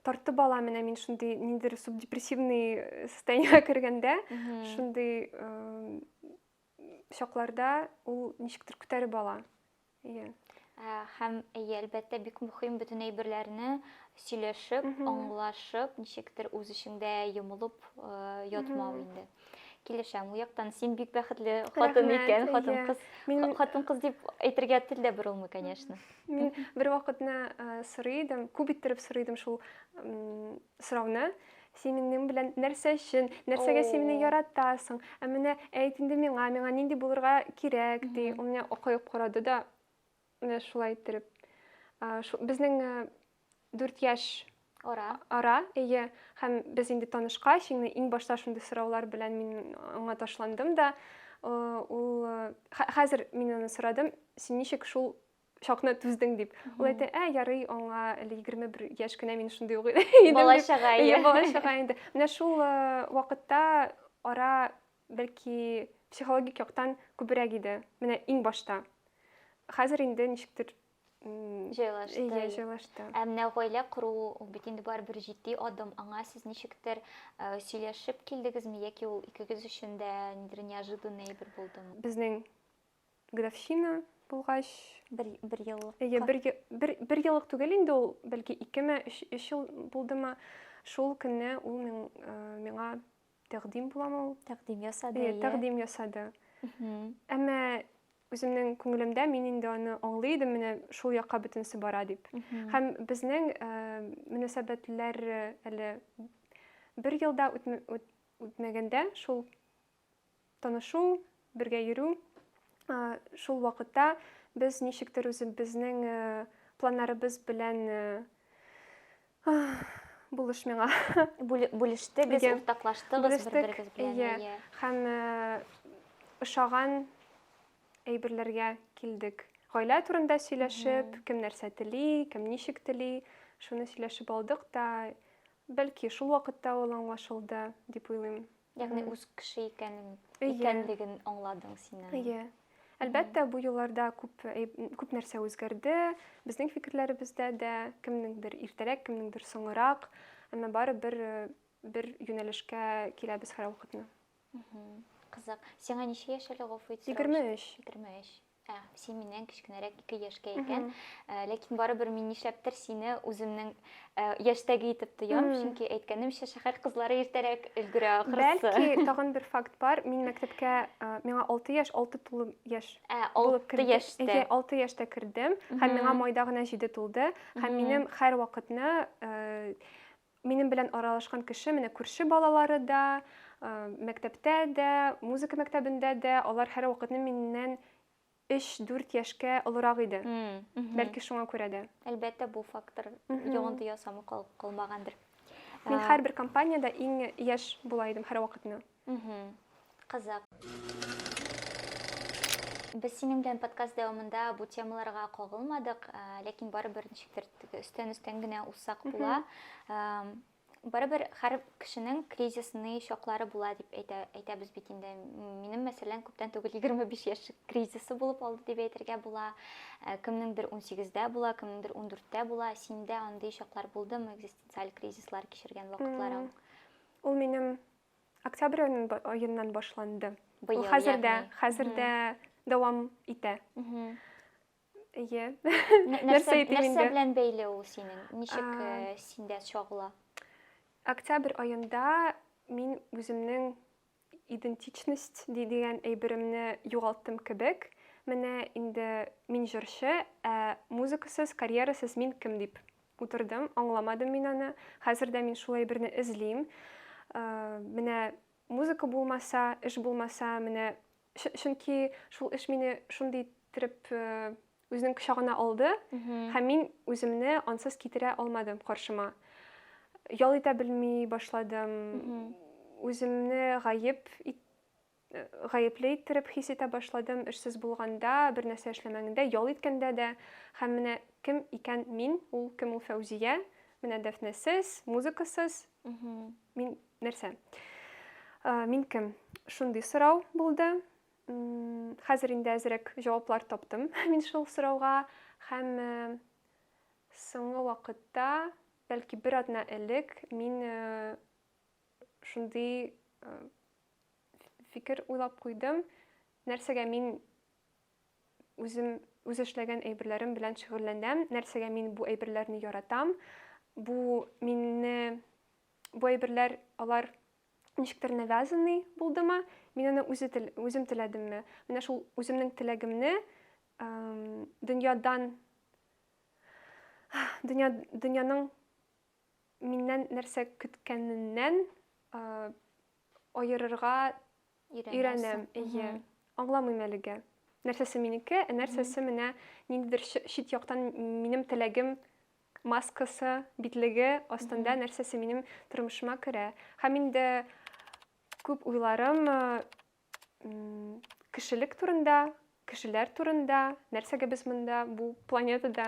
тартып ала менә мин шундый ниндидер субдепрессивный состояниегә кергәндә, шундый чакларда ул ничектер күтәреп ала. Һәм әлбәттә бик мөһим бөтен әйберләрне сөйләшеп, аңлашып, ничектер үз эчеңдә йомылып ятмау инде. Килешәм, ул яктан син бик бәхетле хатын икән, хатын-кыз дип әйтергә телдә борылмый, конечно. Мин бер вакытны сорыйдым, күп иттереп сорыйдым шул сорауны. Син минем белән нәрсә өчен, нәрсәгә син мине яратасың? Менә әйт инде миңа нинди булырга кирәк ди. Ул менә акаеп карады да, менә шулай иттереп. Безнең 4 яшь ара, һәм без инде танышкач, иң башта шундый сораулар белән мин аңа ташландым да, ул хәзер мин аны сорадым, син ничек шул чакны түздең дип. Ул әйтә, ярый, аңа 21 яшь кенә мин шундый ук идем. Балачага инде. Менә шул вакытта ара бәлки психологик яктан күбрәк иде. Менә иң башта. Хәзер инде ничектер Җайлашты. Иә, җайлашты. Менә гаилә кору ул бит инде барыбер җитди адым. Аңа сез ничектер сөйләшеп килдегезме, яки ул икегез өчен дә ниндидер неожиданный бер булдымы? Безнең годовщина булгач, Бер еллык. иә, бер еллык түгел инде ул, бәлки 2-3 ел булдымы. Шул көнне ул миңа тәкъдим буламы ул? Тәкъдим ясады. Иә, тәкъдим ясады. Мгм. Әмма үземнең күңелемдә мин инде аны аңлый идем, менә шул якка бөтенесе бара дип. Мгм. Һәм безнең мөнәсәбәтләр әле бер елда үтмәгәндә, шул танышу, бергә йөрү, шул вакытта без ничектер үзебезнең планнарыбыз белән булышмыйга Бүлештегез, Иә. уртаклаштыгыз Бүлештек, бер-берегез белән. иә. Иә. Һәм ошаган әйберләргә килдек. Гаилә турында сөйләшеп, кем нәрсә тели, кем ничек тели, шуны сөйләшеп алдык та, бәлки шул вакытта ул аңлашылды дип уйлыйм. Ягъни үз кеше Иә. икәнлеген аңладың син. Иә. Әлбәттә, бу елларда күп нәрсә үзгәрде. Безнең фикерләребездә дә кемнеңдер иртәрәк, кемнеңдер соңрак, әмма барыбер бер юнәлешкә киләбез һәр вакытны. Кызык. Сиңа ничә яшь әле, гафу ит? 23. 23. Син миннән кечкенәрәк 2 яшькә икән. Ләкин барыбер мин нишләптер сине үземнең яшьтәге итеп тоям, чөнки әйткәнемчә шәһәр кызлары иртәрәк өлгерә ахрысы. Бәлки тагын бер факт бар. Мин мәктәпкә миңа 6 тулы яшь булып 6 кердем. яшьтә. Иә, 6 яшьтә кердем һәм миңа майда гына 7 тулды. Һәм минем һәр вакытны минем белән аралашкан кеше, менә күрше балалары да, мәктәптә дә, музыка мәктәбендә дә, алар һәр вакытны миннән 3-4 яшькә олорак иде. Бәлки шуңа күрә дә. Әлбәттә, бу фактор йогынты ясамы калмагандыр. Мин һәр бер компаниядә иң яшь була идем һәр вакытны. Кызык. Без синең белән подкаст дәвамында бу темаларга кагылмадык, ләкин барыбер ничектер өстән генә усак була. Барыбер һәр кешенең кризисный чаклары була дип әйтәбез бит инде. Минем мәсәлән күптән түгел 25 яшь кризисы булып алды дип әйтергә була. Кемнеңдер 18дә була, кемнеңдер 14дә була. Синдә андый чаклар булдымы, экзистенциаль кризислар кичергән вакытларың? Ул минем октябрь аеннан башланды. Быел, Ул хәзердә дәвам итә. Иә. Нәрсә әйтим Нәрсә инде? белән бәйле ул синең? Ничек синдә чагыла? Октябрь аенда мин үземнең идентичность дигән әйберемне югалтым кебек. Менә инде мин җырчы, музыкасыз, карьерасыз мин кем дип утырдым, аңламадым мин аны. Хәзердә мин шул әйберне эзлим. Менә музыка булмаса, эш булмаса, менә чөнки шул эш мине шундый итеп үзенең кочагына алды, һәм мин үземне ансыз китерә алмадым каршыма. Ял итә белми башладым. Үземне гаепле иттереп хис итә башладым. Эшсез булганда, бер нәрсә эшләмәгәндә, ял иткәндә дә. Һәм менә кем икән мин? Ул кем ул Фәүзия? Менә дәфнәсез, музыкасыз. Мин нәрсә? Мин кем? Шундый сорау булды. Хәзер инде әзрәк җаваплар таптым мин шул сорауга. Һәм соңгы вакытта, бәлки бер атна элек, мин шундый фикер уйлап куйдым. Нәрсәгә мин үз эшләгән әйберләрем белән шөгыльләнәм, нәрсәгә мин бу әйберләрне яратам. Бу әйберләр, алар ничектер навязанный булдымы? Мин аны үзем теләдемме? Менә шул үземнең теләгемне дөньяның миннән нәрсә көткәненнән аерырга өйрәнәм. Аңламыйм әлегә. Нәрсәсе минеке, нәрсәсе менә ниндидер чит яктан минем теләгем маскасы, битлеге астында нәрсәсе минем тормышыма керә. Һәм инде күп уйларым кешелек турында, кешеләр турында, нәрсәгә без монда, бу планетада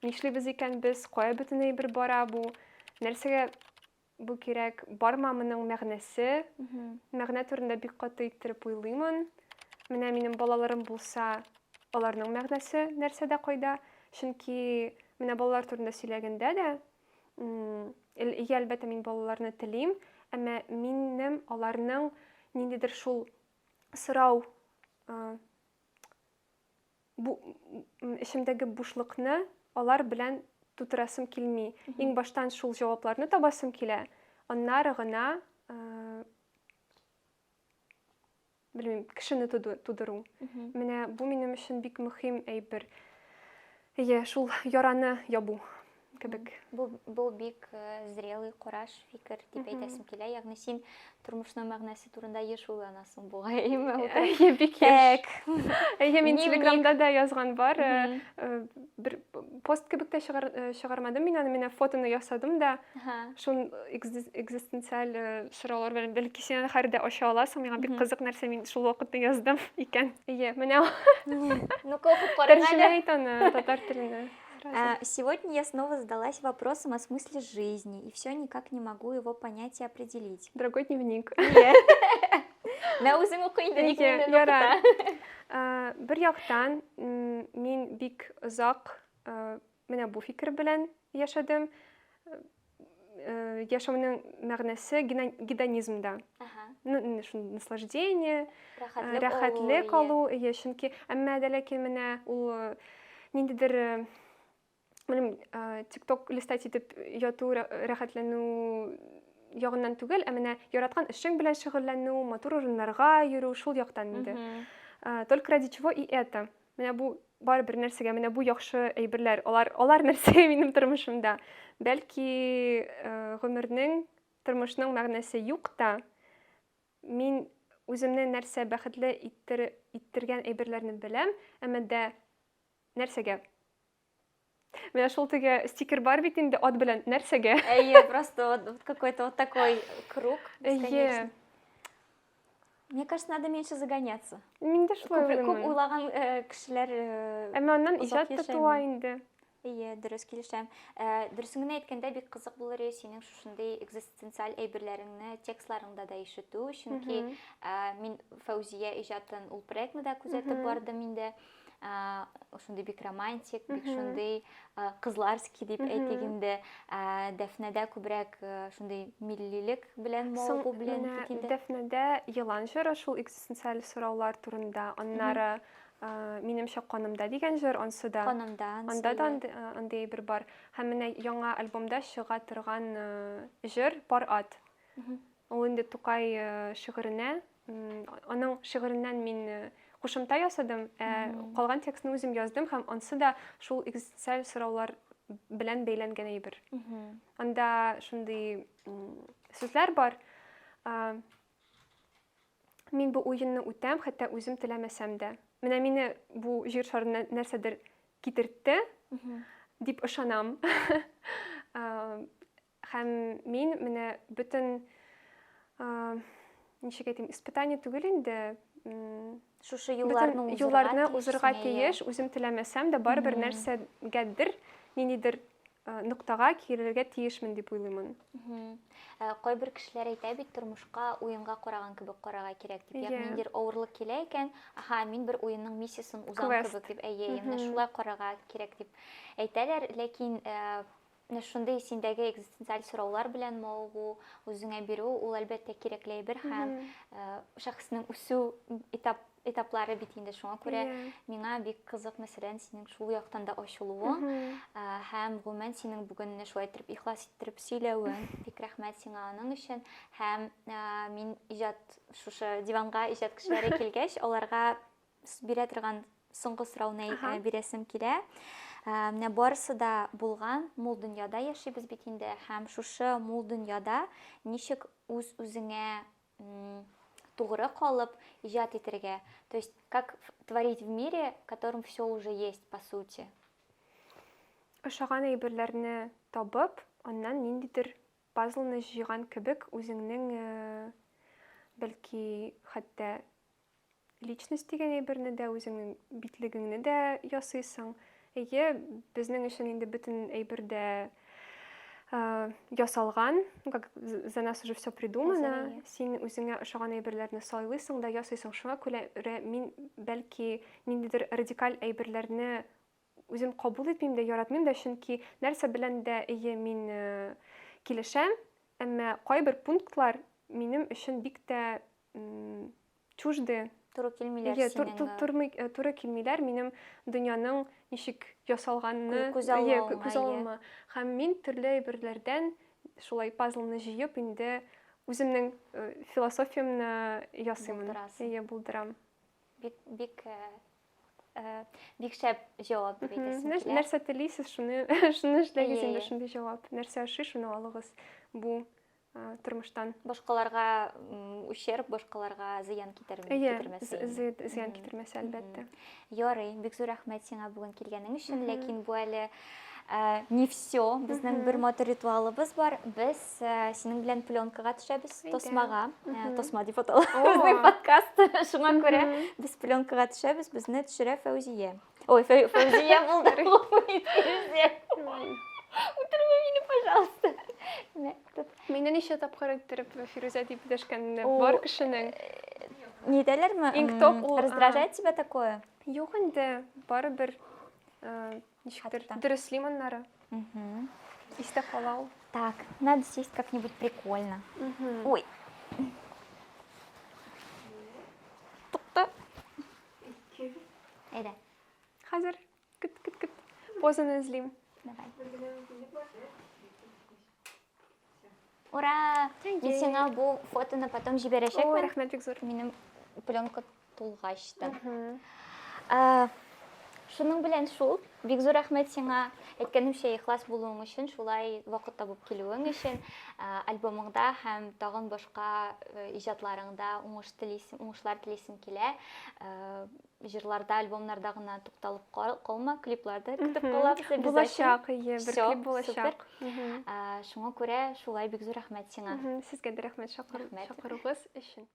нишлибез икән без, кая бөтен әйбер бара бу, нәрсәгә бу кирәк, барма моның мәгънәсе. Мәгънә турында бик каты иттереп уйлыймын. Менә минем балаларым булса, аларның мәгънәсе нәрсәдә, кайда? Чөнки менә балалар турында сөйләгәндә дә, әлбәттә мин балаларны телим, әмма минем аларның ниндидер шул сорау, бу эчемдәге бушлыкны алар белән тутырасым килми. Иң баштан шул җавапларны табасым килә. Аннары гына, белмим, кешене тудыру. Менә бу минем өчен бик мөһим әйбер. Шул яраны ябу кебек. Бу бик зрелый караш, фикер дип әйтәсем килә. Ягъни син тормышның мәгънәсе турында еш уйланасың бугай. Бик еш. Мин Телеграмда да язган бар. Бер пост кебек тә чыгармадым мин аны, менә фотоны ясадым да. Шул экзистенциаль сораулар белән бәлки син аны һәрдә ача аласың. Миңа бик кызык нәрсә, мин шул вакытта яздым икән. Менә Ну-ка, укып караганда. тәрҗемә ит аны татар теленә. Сегодня я снова задалась вопросом о смысле жизни, и все никак не могу его понять и определить. Дорогой дневник. Мә үзең укый инде, ник мине Ярар. укыта? Бер яктан, мин бик озак менә бу фикер белән яшәдем. Яшәүнең мәгънәсе гедонизмда. Наслаждение, рәхәтлек алу, чөнки әмма дә ләкин менә ул ниндидер TikTok листать итеп яту, рәхәтләнү ягыннан түгел, ә менә яраткан эшең белән шөгыльләнү, матур урыннарга йөрү, шул яктан инде. Только ради чего и это. Менә бу барыбер нәрсәгә, менә бу яхшы әйберләр, алар нәрсә минем тормышымда. Бәлки гомернең, тормышның мәгънәсе юк та, мин үземне нәрсә бәхетле иттергән әйберләрне беләм, әмма дә нәрсәгә? Менә шул теге стикер бар бит инде, ат белән нәрсәгә? Просто вот какой-то вот такой круг бесконечный. Мне кажется, надо меньше загоняться. Мин дә шулай Күп уйлыйм. уйлаган кешеләр Әмма аннан озак иҗат та яшәми. туа инде. Дөрес килешәм. Дөресен генә әйткәндә, бик кызык булыр синең шушындай экзистенциаль әйберләреңне текстларыңда да ишетү, чөнки мин Фәүзия иҗатын ул проектны да күзәтеп бардым инде. Шундай бик романтик, бик шундай кызларский дип әйтик инде. Дәфнәдә күбрәк шундай миллилек белән, мавыгу белән бит инде. Дәфнәдә елан җыры, шул экзистенциаль сораулар турында. Аннары минемчә канымда дигән җыр, ансы да. Анда да андый бер бар. Һәм менә яңа альбомда чыга торган җыр Пар ат. Ул инде Тукай шигыренә, аның шигыреннән мин кушымта ясадым, калган текстны үзем яздым һәм ансы да шул экзистенциаль сораулар белән бәйләнгән әйбер. Анда шундый сүзләр бар. Мин бу уенны үтәм, хәтта үзем теләмәсәм дә. Менә мине бу җир шарына нәрсәдер китертте дип ышанам. Һәм мин менә бөтен ничек әйтим, испытание түгел инде. Шушы юлларны узырга тиеш, үзем теләмәсәм дә барыбер нәрсәгәдер, ниндидер ноктага килергә тиешмен дип уйлыймын. Кайбер кешеләр әйтә бит, тормышка уенга караган кебек карарга кирәк дип. Ягъни ниндидер авырлык килә икән, мин бер уенның миссиясын узам кебек дип, менә шулай карарга кирәк дип әйтәләр, ләкин шундай синдәге экзистенциаль сораулар белән мавыгу, үзеңә бирү, ул әлбәттә кирәкле әйбер һәм шәхеснең үсү этаплары бит инде, шуңа күрә миңа бик кызык мәсәлән синең шул яктан да ачылуың һәм гомумән синең бүген шулай итеп ихлас иттереп сөйләвең. Бик рәхмәт сиңа аның өчен һәм мин иҗат шушы диванга иҗат кешеләре килгәч, аларга бирә торган соңгы сорауны бирәсем килә. Менә барысы да булган, мул дөньяда яшибез бит инде һәм шушы мул дөньяда ничек үзеңә тугры калып иҗат итәргә, то есть как творить в мире, в котором все уже есть по сути. Ошаган әйберләрне табып, аннан ниндидер пазлны җыйган кебек үзеңнең бәлки хәтта личность дигән әйберне дә, үзеңнең битлегеңне дә ясыйсың. Безнең өчен инде бөтен әйбер дә ясалган, как за нас уже все придумано. Син үзеңә ошаган әйберләрне сайлыйсың да ясыйсың. Шуңа күрә мин бәлки ниндидер радикаль әйберләрне үзем кабул итмим дә, яратмыйм да, чөнки нәрсә белән дә мин килешәм, әмма кайбер пунктлар минем өчен бик тә чужды. Туры килмиләр Туры килмиләр минем дөньяның ничек ясалганны күз аллауыңа, күз аллауыма. Һәм мин төрле әйберләрдән шулай пазлны җыеп инде үземнең философиямны ясыйм. Булдырам. Бик шәп җавап дип әйтәсең килә. Нәрсә телисез, шуны эшләгез инде, шундый җавап. Нәрсә ошый, шуны алыгыз бу тормыштан. Башкаларга ущерб, башкаларга зыян китермәсен. Зыян китермәс, әлбәттә. Ярый, бик зур рәхмәт сиңа бүген килгәнең өчен, ләкин бу әле не все. Безнең бер матур ритуалыбыз бар. Без синең белән пленкага төшәбез, тосмага. Тосма дип атала. Безнең подкаст. Шуңа күрә без пленкага төшәбез, безне төшерә Фәүзия. Ой, Фәүзия булды. Үтермә мине, пожалуйста. Мине ничә тапкыр иттереп Фирүзә дип дәшкән бар кешенең. Не дәләрме? Раздражает тебя такое? Юк инде, барыбер ничектер дөрөслим аннары. Истә кала ул. Так, надо сесть как-нибудь прикольно. Ой. Тукта. Әйдә. Хәзер кит. Позаны эзлим. Давай. Ура! Мин сиңа бу фотоны потом җибәрәчәкмен. Ой, рәхмәт бик зур. Минем пленка тулгач та. Шуның белән шул. Бик зур рәхмәт сиңа әйткәнемчә ихлас булуың өчен, шулай вакыт табып килүең өчен, альбомыңда һәм тагын башка иҗатларыңда уңышлар телисем килә. Җырларда, альбомнарда гына тукталып калма, клипларда көтеп калабыз. Булачак, бер клип булачак. Шуңа күрә шулай бик зур рәхмәт сиңа. Сезгә дә рәхмәт чакыругыз өчен.